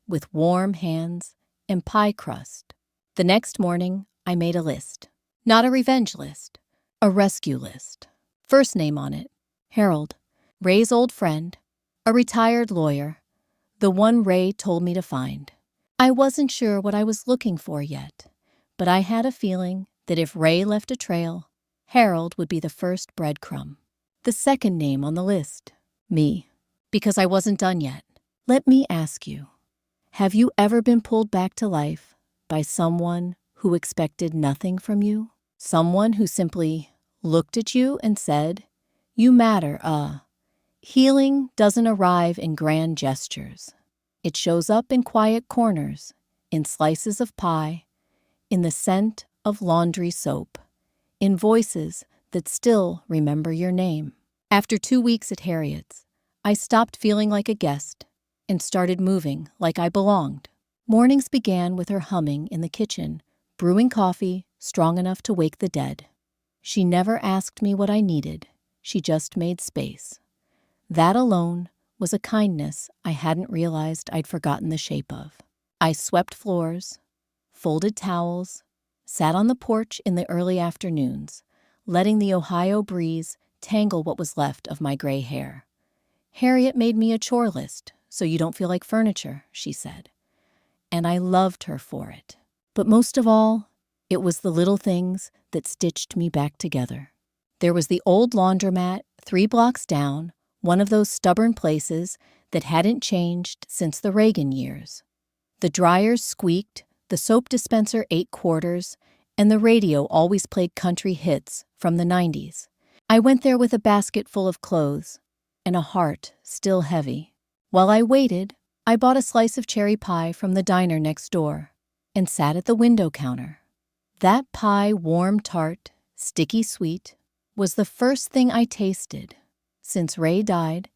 with warm hands and pie crust. The next morning, I made a list. Not a revenge list, a rescue list. First name on it, Harold, Ray's old friend, a retired lawyer, the one Ray told me to find. I wasn't sure what I was looking for yet, but I had a feeling that if Ray left a trail, Harold would be the first breadcrumb. The second name on the list, me, because I wasn't done yet. Let me ask you, have you ever been pulled back to life by someone who expected nothing from you? Someone who simply looked at you and said, "You matter, Healing doesn't arrive in grand gestures. It shows up in quiet corners, in slices of pie, in the scent of laundry soap, in voices that still remember your name." After 2 weeks at Harriet's, I stopped feeling like a guest and started moving like I belonged. Mornings began with her humming in the kitchen, brewing coffee strong enough to wake the dead. She never asked me what I needed. She just made space. That alone was a kindness I hadn't realized I'd forgotten the shape of. I swept floors, folded towels, sat on the porch in the early afternoons, letting the Ohio breeze tangle what was left of my gray hair. "Harriet made me a chore list, so you don't feel like furniture," she said. And I loved her for it. But most of all, it was the little things that stitched me back together. There was the old laundromat 3 blocks down, one of those stubborn places that hadn't changed since the Reagan years. The dryers squeaked, the soap dispenser ate quarters, and the radio always played country hits from the 90s. I went there with a basket full of clothes and a heart still heavy. While I waited, I bought a slice of cherry pie from the diner next door and sat at the window counter. That pie, warm tart, sticky sweet, was the first thing I tasted since Ray died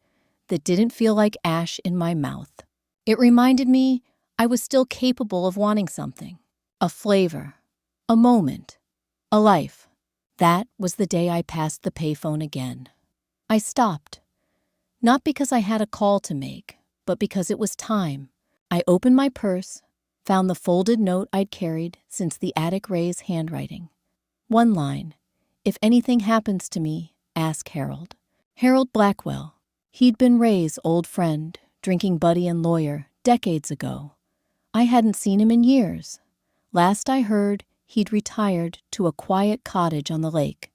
that didn't feel like ash in my mouth. It reminded me I was still capable of wanting something, a flavor, a moment, a life. That was the day I passed the payphone again. I stopped, not because I had a call to make, but because it was time. I opened my purse, found the folded note I'd carried since the attic Ray's handwriting. One line: "If anything happens to me, ask Harold." Harold Blackwell. He'd been Ray's old friend, drinking buddy and lawyer, decades ago. I hadn't seen him in years. Last I heard, he'd retired to a quiet cottage on the lake.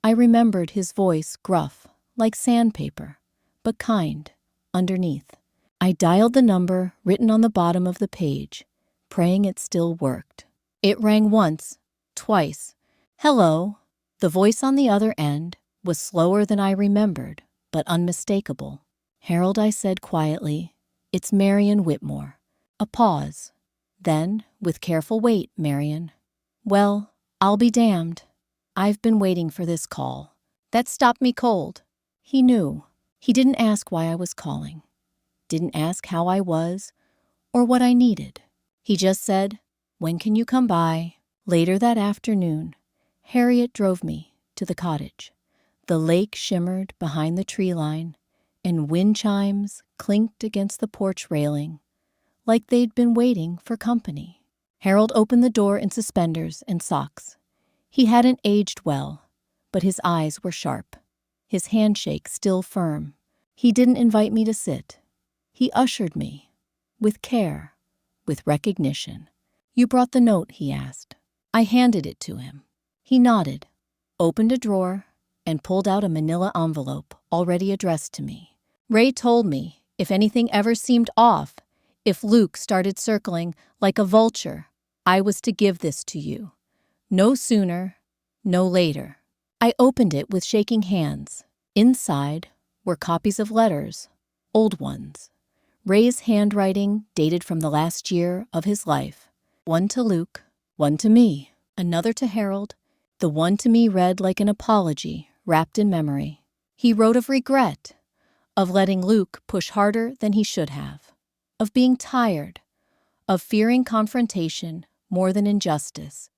I remembered his voice gruff, like sandpaper, but kind, underneath. I dialed the number written on the bottom of the page, praying it still worked. It rang once, twice. "Hello." The voice on the other end was slower than I remembered, but unmistakable. "Harold," I said quietly, "it's Marion Whitmore." A pause. Then, with careful weight, Marion. "Well, I'll be damned. I've been waiting for this call." That stopped me cold. He knew. He didn't ask why I was calling. Didn't ask how I was or what I needed. He just said, "When can you come by?" Later that afternoon, Harriet drove me to the cottage. The lake shimmered behind the tree line, and wind chimes clinked against the porch railing, like they'd been waiting for company. Harold opened the door in suspenders and socks. He hadn't aged well, but his eyes were sharp, his handshake still firm. He didn't invite me to sit. He ushered me, with care, with recognition. "You brought the note?" he asked. I handed it to him. He nodded, opened a drawer, and pulled out a manila envelope already addressed to me. "Ray told me if anything ever seemed off, if Luke started circling like a vulture, I was to give this to you. No sooner, no later." I opened it with shaking hands. Inside were copies of letters, old ones. Ray's handwriting dated from the last year of his life. One to Luke, one to me, another to Harold. The one to me read like an apology wrapped in memory. He wrote of regret, of letting Luke push harder than he should have, of being tired, of fearing confrontation more than injustice.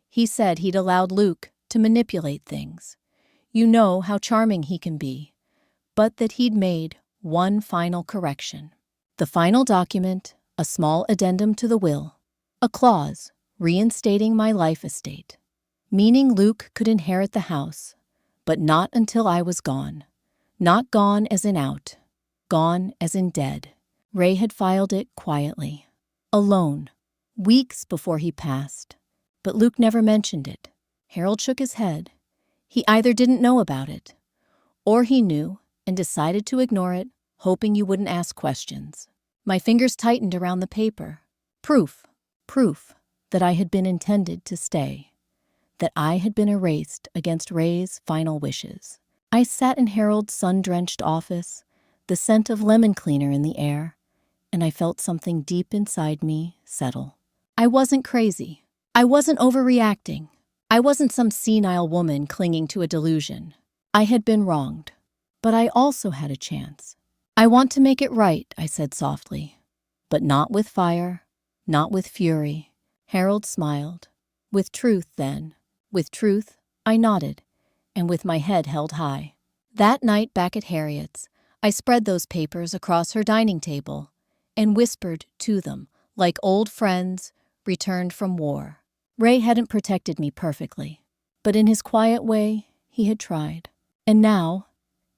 He said he'd allowed Luke to manipulate things. You know how charming he can be, but that he'd made one final correction. The final document, a small addendum to the will, a clause reinstating my life estate, meaning Luke could inherit the house, but not until I was gone. Not gone as in out, gone as in dead. Ray had filed it quietly, alone, weeks before he passed, but Luke never mentioned it. Harold shook his head. He either didn't know about it, or he knew and decided to ignore it, hoping you wouldn't ask questions. My fingers tightened around the paper. Proof that I had been intended to stay, that I had been erased against Ray's final wishes. I sat in Harold's sun-drenched office, the scent of lemon cleaner in the air, and I felt something deep inside me settle. I wasn't crazy. I wasn't overreacting. I wasn't some senile woman clinging to a delusion. I had been wronged, but I also had a chance. "I want to make it right," I said softly, "but not with fire, not with fury." Harold smiled. "With truth, then." With truth, I nodded, and with my head held high. That night back at Harriet's, I spread those papers across her dining table and whispered to them, like old friends returned from war. Ray hadn't protected me perfectly, but in his quiet way, he had tried. And now,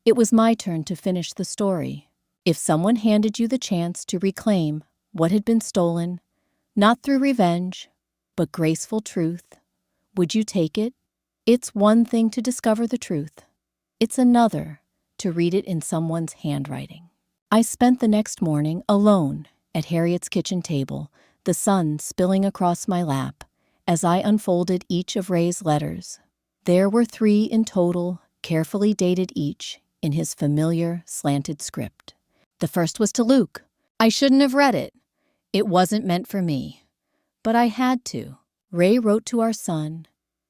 it was my turn to finish the story. If someone handed you the chance to reclaim what had been stolen, not through revenge, but graceful truth, would you take it? It's one thing to discover the truth. It's another to read it in someone's handwriting. I spent the next morning alone at Harriet's kitchen table, the sun spilling across my lap as I unfolded each of Ray's letters. There were 3 in total, carefully dated each in his familiar slanted script. The first was to Luke. I shouldn't have read it. It wasn't meant for me. But I had to. Ray wrote to our son,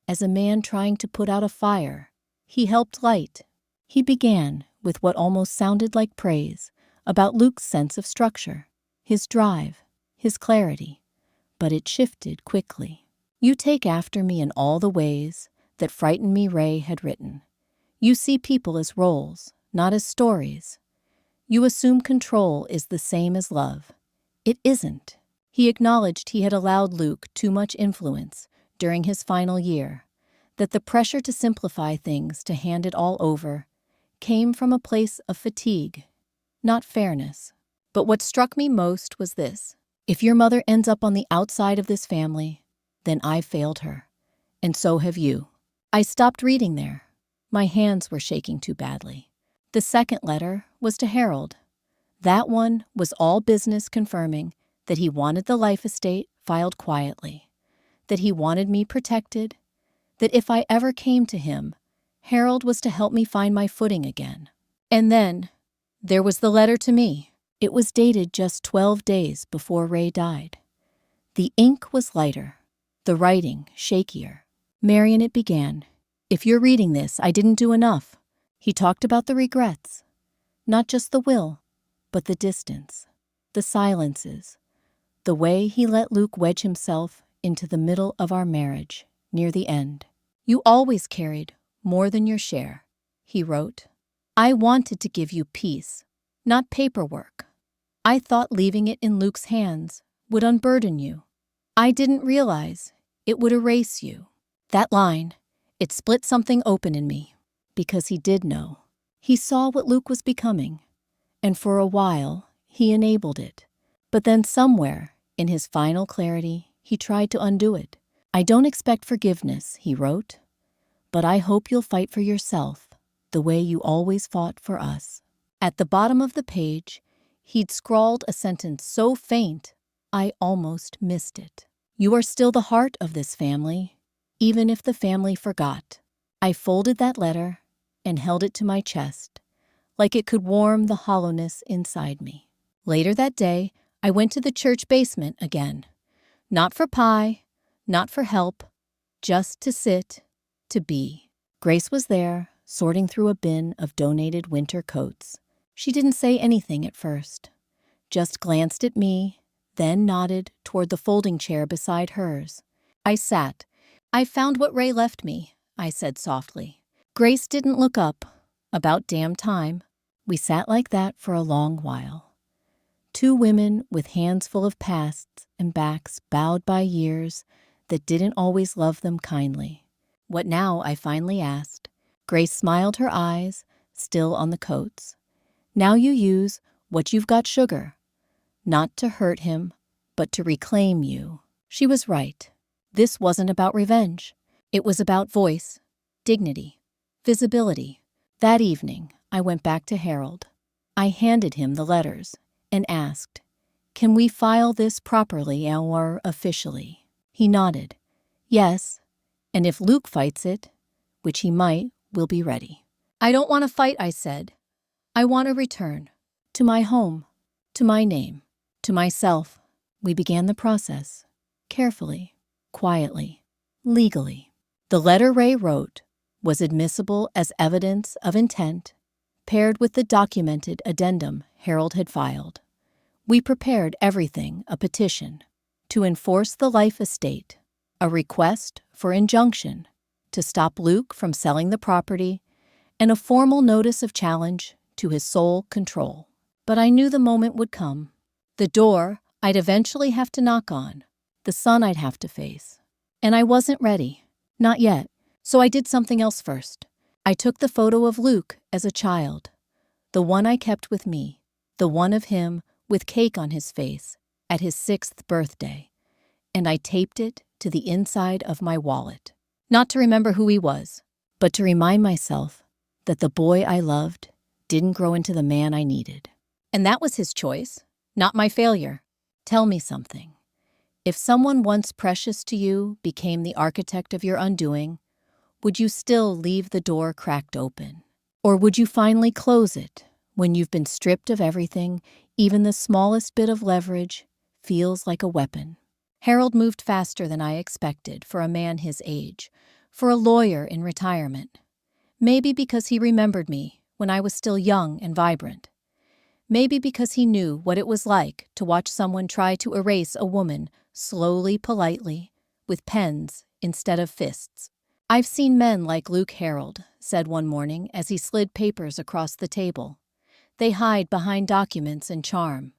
as a man trying to put out a fire. He helped light. He began with what almost sounded like praise about Luke's sense of structure, his drive, his clarity. But it shifted quickly. You take after me in all the ways that frighten me, Ray had written. You see people as roles, not as stories. You assume control is the same as love. It isn't. He acknowledged he had allowed Luke too much influence during his final year, that the pressure to simplify things, to hand it all over, came from a place of fatigue, not fairness. But what struck me most was this. If your mother ends up on the outside of this family, then I've failed her. And so have you. I stopped reading there. My hands were shaking too badly. The second letter was to Harold. That one was all business, confirming that he wanted the life estate filed quietly, that he wanted me protected, that if I ever came to him, Harold was to help me find my footing again. And then there was the letter to me. It was dated just 12 days before Ray died. The ink was lighter, the writing shakier. Marion, it began. If you're reading this, I didn't do enough. He talked about the regrets, not just the will, but the distance, the silences, the way he let Luke wedge himself into the middle of our marriage near the end. You always carried more than your share, he wrote. I wanted to give you peace, not paperwork. I thought leaving it in Luke's hands would unburden you. I didn't realize it would erase you. That line, it split something open in me, because he did know. He saw what Luke was becoming, and for a while he enabled it. But then somewhere, in his final clarity, he tried to undo it. I don't expect forgiveness, he wrote, but I hope you'll fight for yourself the way you always fought for us. At the bottom of the page, he'd scrawled a sentence so faint, I almost missed it. You are still the heart of this family, even if the family forgot. I folded that letter and held it to my chest, like it could warm the hollowness inside me. Later that day, I went to the church basement again. Not for pie, not for help, just to sit, to be. Grace was there, sorting through a bin of donated winter coats. She didn't say anything at first, just glanced at me, then nodded toward the folding chair beside hers. I sat. I found what Ray left me, I said softly. Grace didn't look up. About damn time. We sat like that for a long while. 2 women with hands full of pasts and backs bowed by years that didn't always love them kindly. What now? I finally asked. Grace smiled, her eyes still on the coats. Now you use what you've got, sugar. Not to hurt him, but to reclaim you. She was right. This wasn't about revenge. It was about voice, dignity, visibility. That evening, I went back to Harold. I handed him the letters and asked, can we file this properly or officially? He nodded. Yes, and if Luke fights it, which he might, we'll be ready. I don't want to fight, I said. I want to return to my home, to my name, to myself. We began the process, carefully, quietly, legally. The letter Ray wrote was admissible as evidence of intent, paired with the documented addendum Harold had filed. We prepared everything: a petition to enforce the life estate, a request for injunction to stop Luke from selling the property, and a formal notice of challenge to his sole control. But I knew the moment would come. The door I'd eventually have to knock on. The son I'd have to face. And I wasn't ready. Not yet. So I did something else first. I took the photo of Luke as a child. The one I kept with me. The one of him with cake on his face at his 6th birthday. And I taped it to the inside of my wallet. Not to remember who he was, but to remind myself that the boy I loved didn't grow into the man I needed. And that was his choice, not my failure. Tell me something. If someone once precious to you became the architect of your undoing, would you still leave the door cracked open? Or would you finally close it when you've been stripped of everything, even the smallest bit of leverage feels like a weapon? Harold moved faster than I expected for a man his age, for a lawyer in retirement. Maybe because he remembered me when I was still young and vibrant. Maybe because he knew what it was like to watch someone try to erase a woman slowly, politely, with pens instead of fists. "I've seen men like Luke," Harold said one morning as he slid papers across the table. "They hide behind documents and charm.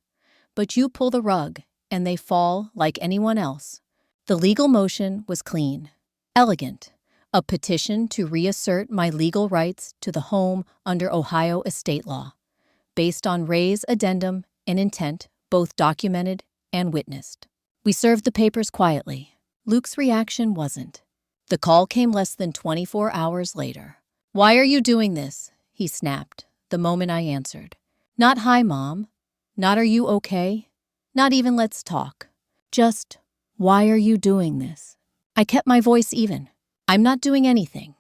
But you pull the rug, and they fall like anyone else." The legal motion was clean, elegant, a petition to reassert my legal rights to the home under Ohio estate law, based on Ray's addendum and intent, both documented and witnessed. We served the papers quietly. Luke's reaction wasn't. The call came less than 24 hours later. "Why are you doing this?" he snapped the moment I answered. Not "Hi, Mom." Not "Are you okay?" Not even "Let's talk." Just, "Why are you doing this?" I kept my voice even. "I'm not doing anything.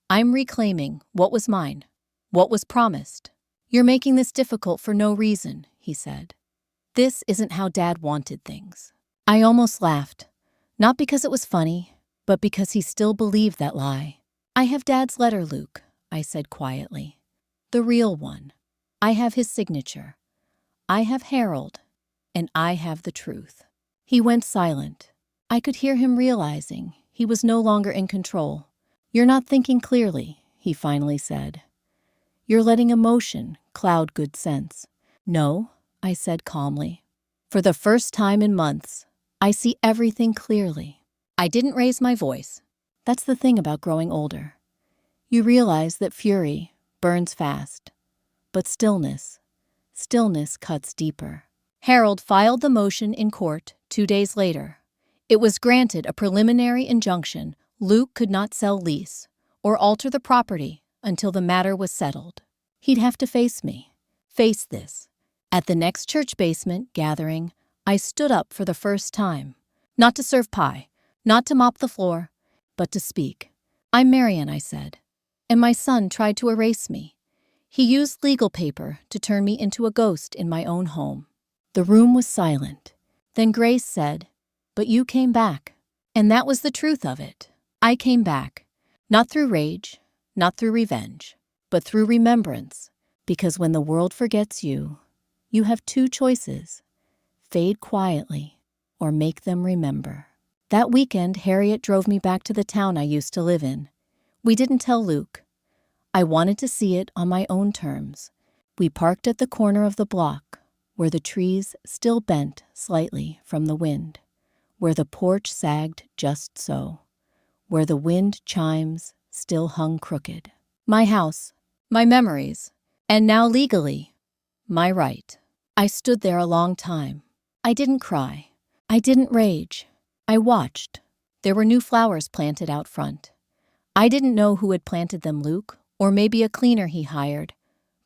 I'm reclaiming what was mine, what was promised." "You're making this difficult for no reason," he said. "This isn't how Dad wanted things." I almost laughed, not because it was funny, but because he still believed that lie. "I have Dad's letter, Luke," I said quietly. "The real one. I have his signature. I have Harold, and I have the truth." He went silent. I could hear him realizing he was no longer in control. "You're not thinking clearly," he finally said. "You're letting emotion cloud good sense." "No," I said calmly. "For the first time in months, I see everything clearly." I didn't raise my voice. That's the thing about growing older. You realize that fury burns fast, but stillness cuts deeper. Harold filed the motion in court 2 days later. It was granted a preliminary injunction Luke could not sell, lease, or alter the property until the matter was settled. He'd have to face this. At the next church basement gathering, I stood up for the first time, not to serve pie, not to mop the floor, but to speak. "I'm Marian," I said, "and my son tried to erase me. He used legal paper to turn me into a ghost in my own home." The room was silent. Then Grace said, "But you came back." And that was the truth of it. I came back, not through rage, not through revenge, but through remembrance, because when the world forgets you, you have 2 choices: fade quietly or make them remember. That weekend, Harriet drove me back to the town I used to live in. We didn't tell Luke. I wanted to see it on my own terms. We parked at the corner of the block, where the trees still bent slightly from the wind, where the porch sagged just so, where the wind chimes still hung crooked. My house, my memories, and now legally, my right. I stood there a long time. I didn't cry. I didn't rage. I watched. There were new flowers planted out front. I didn't know who had planted them, Luke, or maybe a cleaner he hired,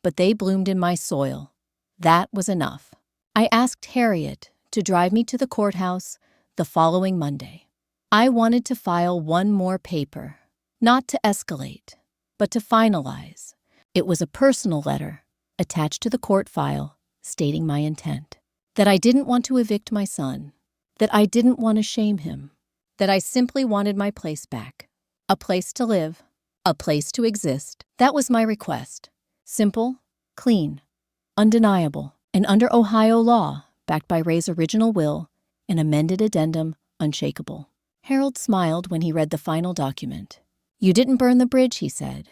but they bloomed in my soil. That was enough. I asked Harriet to drive me to the courthouse the following Monday. I wanted to file one more paper, not to escalate, but to finalize. It was a personal letter attached to the court file stating my intent, that I didn't want to evict my son, that I didn't want to shame him, that I simply wanted my place back, a place to live, a place to exist. That was my request. Simple, clean, undeniable, and under Ohio law, backed by Ray's original will, an amended addendum, unshakable. Harold smiled when he read the final document. "You didn't burn the bridge," he said.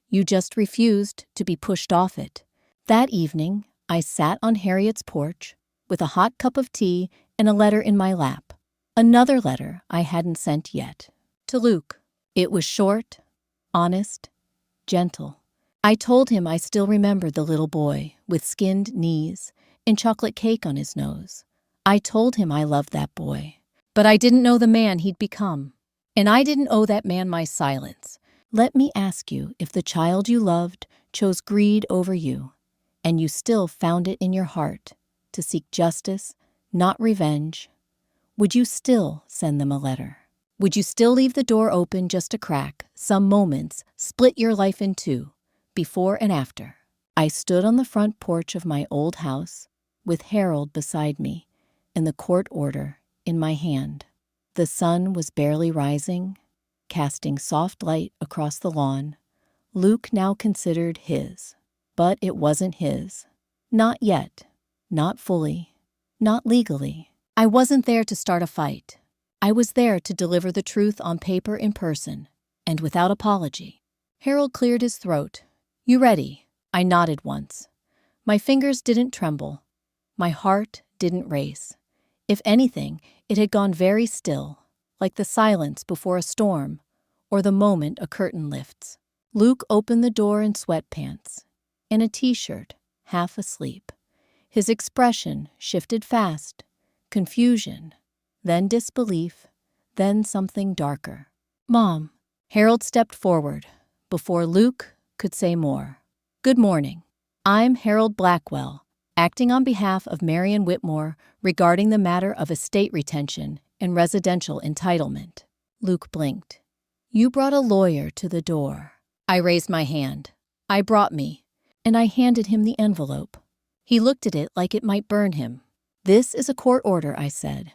"You just refused to be pushed off it. That evening, I sat on Harriet's porch with a hot cup of tea and a letter in my lap. Another letter I hadn't sent yet. To Luke. It was short, honest, gentle. I told him I still remembered the little boy with skinned knees and chocolate cake on his nose. I told him I loved that boy, but I didn't know the man he'd become. And I didn't owe that man my silence. Let me ask you, if the child you loved chose greed over you, and you still found it in your heart to seek justice, not revenge, would you still send them a letter? Would you still leave the door open just a crack, some moments split your life in two, before and after? I stood on the front porch of my old house with Harold beside me and the court order in my hand. The sun was barely rising, casting soft light across the lawn. Luke now considered his, but it wasn't his. Not yet, not fully, not legally. I wasn't there to start a fight. I was there to deliver the truth on paper in person, and without apology. Harold cleared his throat. You ready? I nodded once. My fingers didn't tremble. My heart didn't race. If anything, it had gone very still, like the silence before a storm, or the moment a curtain lifts. Luke opened the door in sweatpants, in a t-shirt, half asleep. His expression shifted fast. Confusion, then disbelief, then something darker. Mom. Harold stepped forward before Luke could say more. Good morning. I'm Harold Blackwell, acting on behalf of Marion Whitmore regarding the matter of estate retention and residential entitlement. Luke blinked. You brought a lawyer to the door. I raised my hand. I brought me, and I handed him the envelope. He looked at it like it might burn him. This is a court order, I said.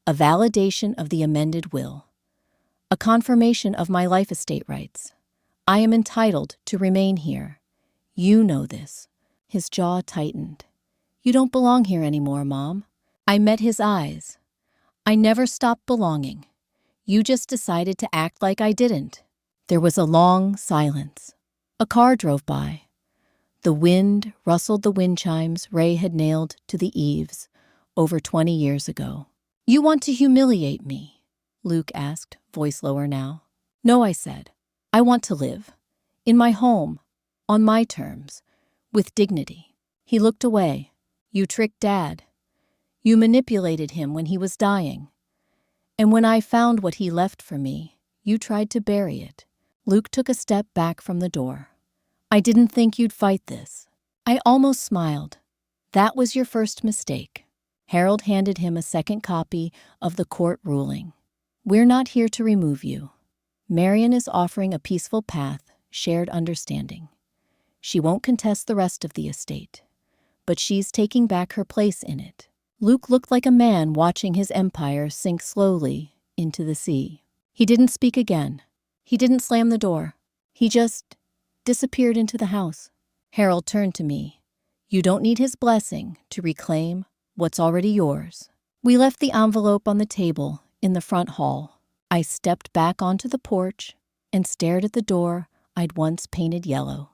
A validation of the amended will. A confirmation of my life estate rights. I am entitled to remain here. You know this. His jaw tightened. You don't belong here anymore, Mom. I met his eyes. I never stopped belonging. You just decided to act like I didn't. There was a long silence. A car drove by. The wind rustled the wind chimes Ray had nailed to the eaves over 20 years ago. You want to humiliate me? Luke asked, voice lower now. No, I said. I want to live. In my home. On my terms. With dignity. He looked away. You tricked Dad. You manipulated him when he was dying. And when I found what he left for me, you tried to bury it. Luke took a step back from the door. I didn't think you'd fight this. I almost smiled. That was your first mistake. Harold handed him a second copy of the court ruling. We're not here to remove you. Marion is offering a peaceful path, shared understanding. She won't contest the rest of the estate, but she's taking back her place in it. Luke looked like a man watching his empire sink slowly into the sea. He didn't speak again. He didn't slam the door. He just disappeared into the house. Harold turned to me. You don't need his blessing to reclaim what's already yours. We left the envelope on the table in the front hall. I stepped back onto the porch and stared at the door I'd once painted yellow.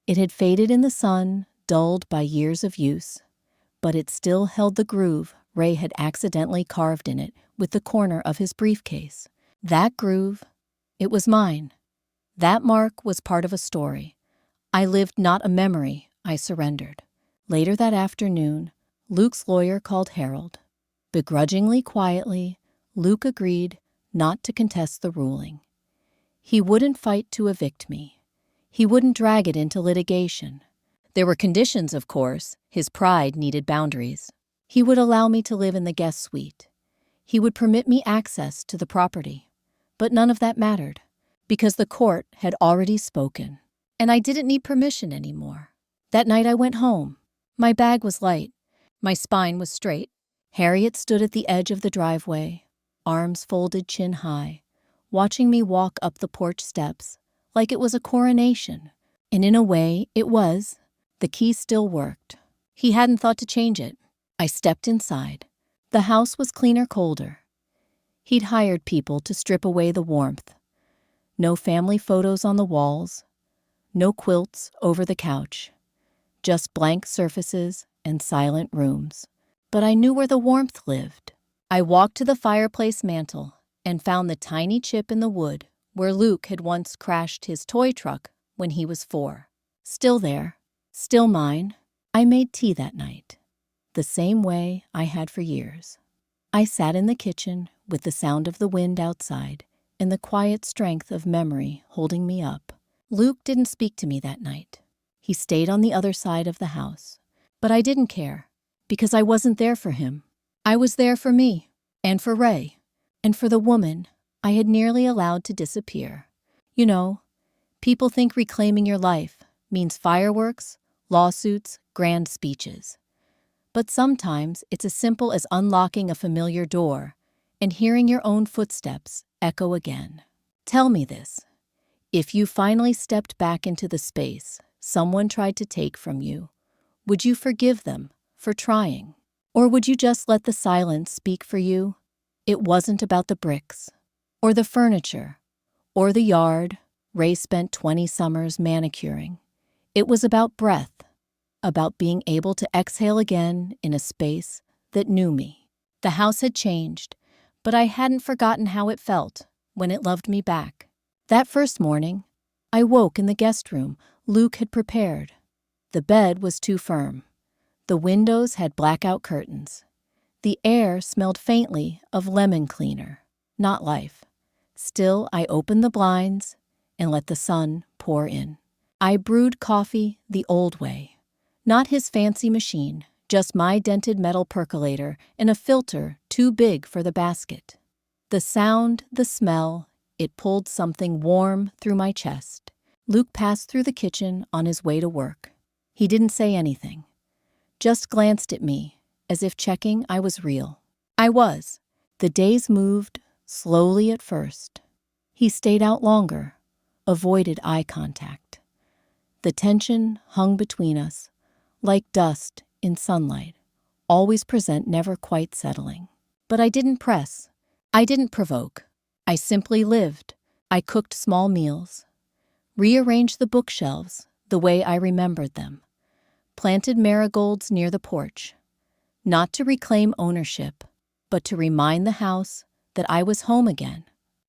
It had faded in the sun, dulled by years of use, but it still held the groove Ray had accidentally carved in it with the corner of his briefcase. That groove, it was mine. That mark was part of a story. I lived not a memory, I surrendered. Later that afternoon, Luke's lawyer called Harold. Begrudgingly, quietly, Luke agreed not to contest the ruling. He wouldn't fight to evict me. He wouldn't drag it into litigation. There were conditions, of course. His pride needed boundaries. He would allow me to live in the guest suite. He would permit me access to the property. But none of that mattered, because the court had already spoken, and I didn't need permission anymore. That night I went home. My bag was light. My spine was straight. Harriet stood at the edge of the driveway, arms folded chin high, watching me walk up the porch steps like it was a coronation. And in a way, it was. The key still worked. He hadn't thought to change it. I stepped inside. The house was cleaner, colder. He'd hired people to strip away the warmth. No family photos on the walls. No quilts over the couch. just blank surfaces and silent rooms. But I knew where the warmth lived. I walked to the fireplace mantel and found the tiny chip in the wood where Luke had once crashed his toy truck when he was 4. Still there, still mine. I made tea that night, the same way I had for years. I sat in the kitchen with the sound of the wind outside and the quiet strength of memory holding me up. Luke didn't speak to me that night. He stayed on the other side of the house. But I didn't care, because I wasn't there for him. I was there for me, and for Ray, and for the woman I had nearly allowed to disappear. You know, people think reclaiming your life means fireworks, lawsuits, grand speeches. But sometimes it's as simple as unlocking a familiar door and hearing your own footsteps echo again. Tell me this. If you finally stepped back into the space someone tried to take from you, would you forgive them for trying? Or would you just let the silence speak for you? It wasn't about the bricks, or the furniture, or the yard Ray spent 20 summers manicuring. It was about breath, about being able to exhale again in a space that knew me. The house had changed, but I hadn't forgotten how it felt when it loved me back. That first morning, I woke in the guest room Luke had prepared. The bed was too firm. The windows had blackout curtains. The air smelled faintly of lemon cleaner, not life. Still, I opened the blinds and let the sun pour in. I brewed coffee the old way. Not his fancy machine, just my dented metal percolator and a filter too big for the basket. The sound, the smell, it pulled something warm through my chest. Luke passed through the kitchen on his way to work. He didn't say anything, just glanced at me as if checking I was real. I was. The days moved slowly at first. He stayed out longer, avoided eye contact. The tension hung between us, like dust in sunlight, always present, never quite settling. But I didn't press. I didn't provoke. I simply lived. I cooked small meals, rearranged the bookshelves the way I remembered them, planted marigolds near the porch, not to reclaim ownership, but to remind the house that I was home again.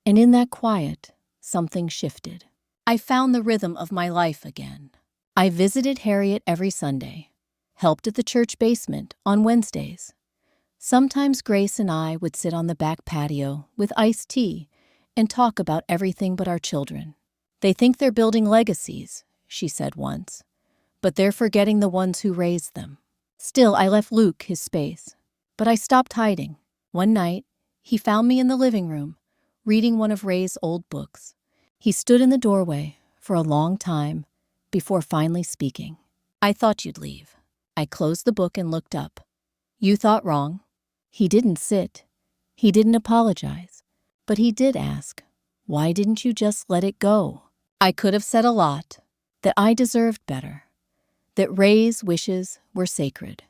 And in that quiet, something shifted. I found the rhythm of my life again. I visited Harriet every Sunday, helped at the church basement on Wednesdays. Sometimes Grace and I would sit on the back patio with iced tea and talk about everything but our children. They think they're building legacies, she said once, but they're forgetting the ones who raised them. Still, I left Luke his space, but I stopped hiding. One night, he found me in the living room, reading one of Ray's old books. He stood in the doorway for a long time before finally speaking. I thought you'd leave. I closed the book and looked up. You thought wrong. He didn't sit. He didn't apologize. But he did ask, why didn't you just let it go? I could have said a lot, that I deserved better, that Ray's wishes were sacred,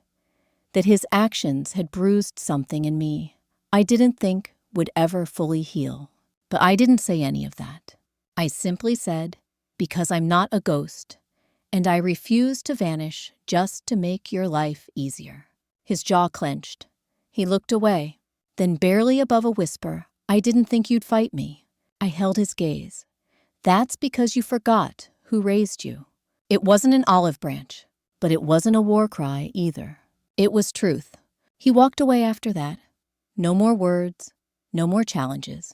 that his actions had bruised something in me I didn't think would ever fully heal. But I didn't say any of that. I simply said, because I'm not a ghost, and I refuse to vanish just to make your life easier. His jaw clenched. He looked away. Then, barely above a whisper, I didn't think you'd fight me. I held his gaze. That's because you forgot who raised you. It wasn't an olive branch, but it wasn't a war cry either. It was truth. He walked away after that. No more words, no more challenges.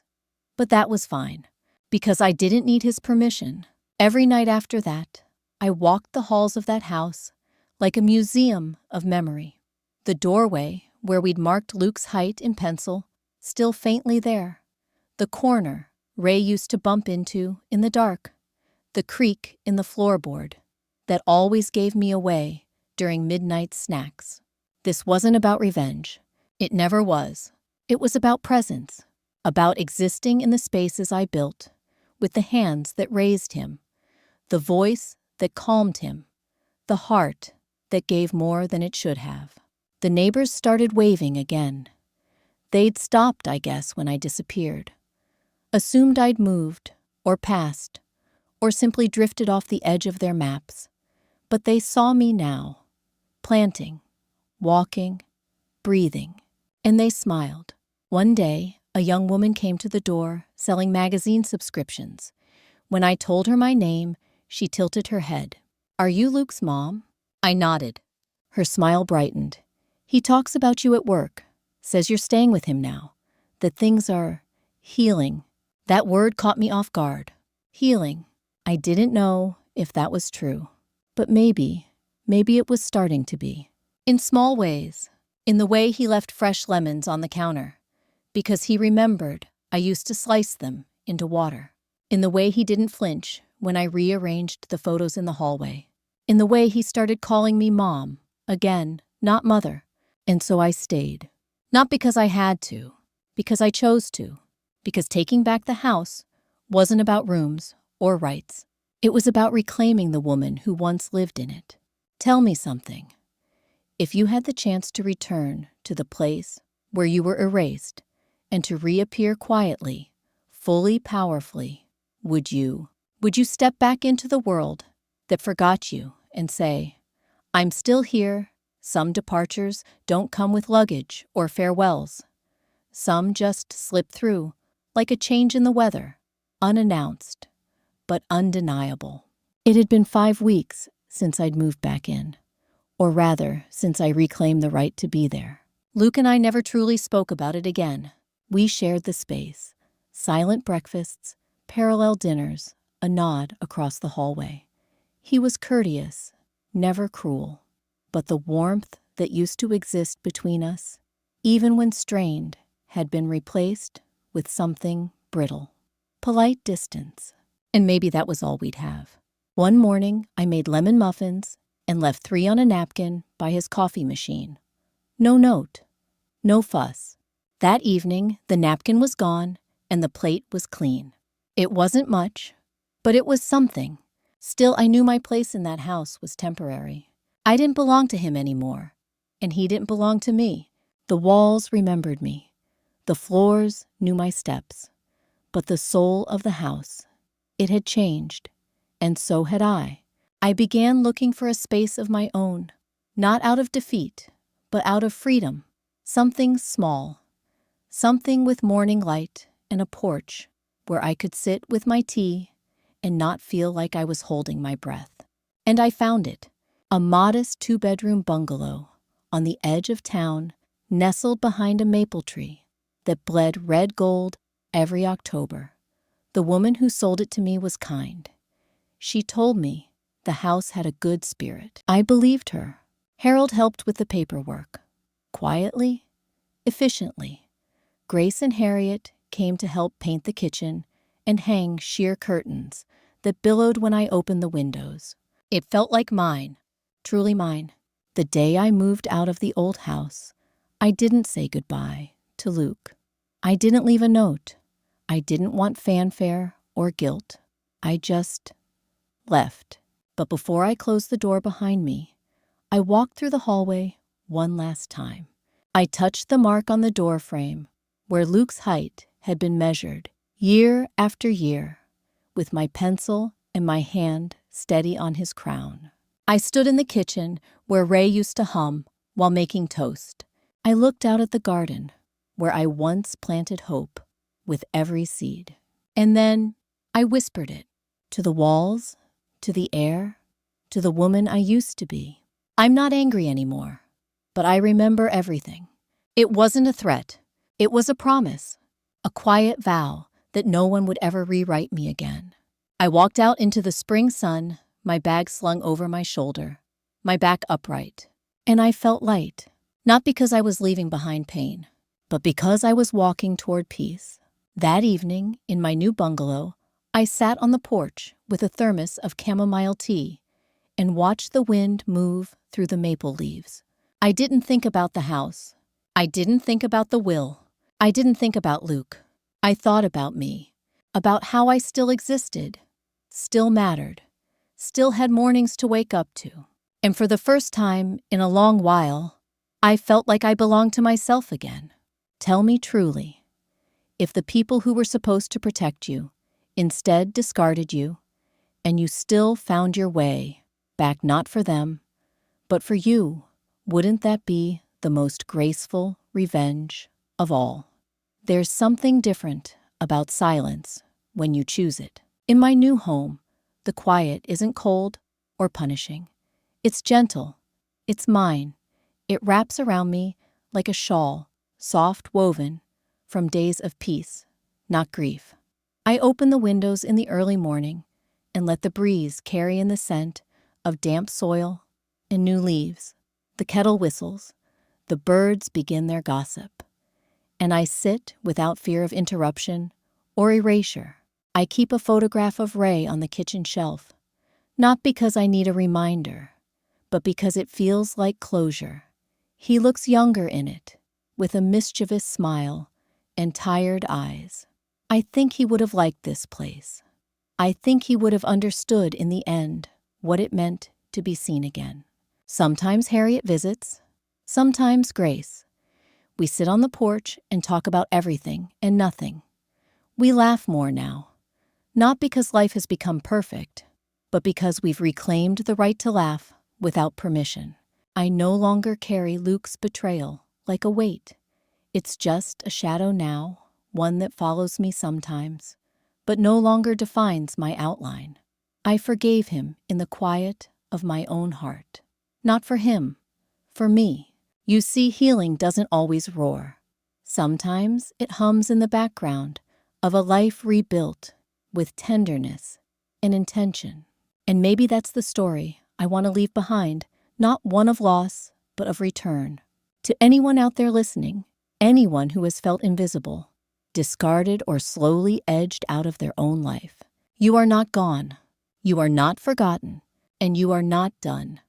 But that was fine, because I didn't need his permission. Every night after that, I walked the halls of that house like a museum of memory. The doorway where we'd marked Luke's height in pencil, still faintly there. The corner Ray used to bump into in the dark. The creak in the floorboard that always gave me away during midnight snacks. This wasn't about revenge. It never was. It was about presence, about existing in the spaces I built, with the hands that raised him, the voice that calmed him, the heart that gave more than it should have. The neighbors started waving again. They'd stopped, I guess, when I disappeared. Assumed I'd moved, or passed, or simply drifted off the edge of their maps. But they saw me now, planting, walking, breathing, and they smiled. One day, a young woman came to the door selling magazine subscriptions. When I told her my name, she tilted her head. "Are you Luke's mom?" I nodded. Her smile brightened. "He talks about you at work, says you're staying with him now, that things are healing." That word caught me off guard. Healing. I didn't know if that was true, but maybe it was starting to be. In small ways, in the way he left fresh lemons on the counter, because he remembered I used to slice them into water. In the way he didn't flinch when I rearranged the photos in the hallway. In the way he started calling me mom, again, not mother. And so I stayed. Not because I had to, because I chose to. Because taking back the house wasn't about rooms or rights. It was about reclaiming the woman who once lived in it. Tell me something. If you had the chance to return to the place where you were erased and to reappear quietly, fully powerfully, would you step back into the world that forgot you and say, "I'm still here. Some departures don't come with luggage or farewells. Some just slip through, like a change in the weather, unannounced, but undeniable." It had been 5 weeks since I'd moved back in, or rather, since I reclaimed the right to be there. Luke and I never truly spoke about it again. We shared the space, silent breakfasts, parallel dinners, a nod across the hallway. He was courteous, never cruel, but the warmth that used to exist between us, even when strained, had been replaced with something brittle. Polite distance. And maybe that was all we'd have. One morning, I made lemon muffins and left 3 on a napkin by his coffee machine. No note, no fuss. That evening, the napkin was gone and the plate was clean. It wasn't much, but it was something. Still, I knew my place in that house was temporary. I didn't belong to him anymore, and he didn't belong to me. The walls remembered me. The floors knew my steps. But the soul of the house, it had changed, and so had I. I began looking for a space of my own, not out of defeat, but out of freedom. Something small, something with morning light and a porch where I could sit with my tea and not feel like I was holding my breath. And I found it, a modest 2-bedroom bungalow on the edge of town, nestled behind a maple tree that bled red gold every October. The woman who sold it to me was kind. She told me the house had a good spirit. I believed her. Harold helped with the paperwork. Quietly, efficiently. Grace and Harriet came to help paint the kitchen and hang sheer curtains that billowed when I opened the windows. It felt like mine, truly mine. The day I moved out of the old house, I didn't say goodbye to Luke. I didn't leave a note. I didn't want fanfare or guilt. I just left. But before I closed the door behind me, I walked through the hallway one last time. I touched the mark on the door frame where Luke's height had been measured year after year, with my pencil and my hand steady on his crown. I stood in the kitchen where Ray used to hum while making toast. I looked out at the garden where I once planted hope with every seed. And then I whispered it to the walls, to the air, to the woman I used to be. I'm not angry anymore, but I remember everything. It wasn't a threat. It was a promise, a quiet vow that no one would ever rewrite me again. I walked out into the spring sun, my bag slung over my shoulder, my back upright, and I felt light, not because I was leaving behind pain, but because I was walking toward peace. That evening, in my new bungalow, I sat on the porch with a thermos of chamomile tea and watched the wind move through the maple leaves. I didn't think about the house. I didn't think about the will. I didn't think about Luke. I thought about me, about how I still existed, still mattered, still had mornings to wake up to. And for the first time in a long while, I felt like I belonged to myself again. Tell me truly, if the people who were supposed to protect you instead discarded you, and you still found your way, back not for them, but for you. Wouldn't that be the most graceful revenge of all? There's something different about silence when you choose it. In my new home, the quiet isn't cold or punishing. It's gentle. It's mine. It wraps around me like a shawl, soft woven from days of peace, not grief. I open the windows in the early morning and let the breeze carry in the scent of damp soil and new leaves. The kettle whistles. The birds begin their gossip. And I sit without fear of interruption or erasure. I keep a photograph of Ray on the kitchen shelf, not because I need a reminder, but because it feels like closure. He looks younger in it, with a mischievous smile and tired eyes. I think he would have liked this place. I think he would have understood in the end what it meant to be seen again. Sometimes Harriet visits, sometimes Grace. We sit on the porch and talk about everything and nothing. We laugh more now, not because life has become perfect, but because we've reclaimed the right to laugh without permission. I no longer carry Luke's betrayal like a weight. It's just a shadow now, one that follows me sometimes, but no longer defines my outline. I forgave him in the quiet of my own heart. Not for him, for me. You see, healing doesn't always roar. Sometimes it hums in the background of a life rebuilt with tenderness and intention. And maybe that's the story I want to leave behind, not one of loss, but of return. To anyone out there listening, anyone who has felt invisible, discarded, or slowly edged out of their own life, you are not gone, you are not forgotten, and you are not done.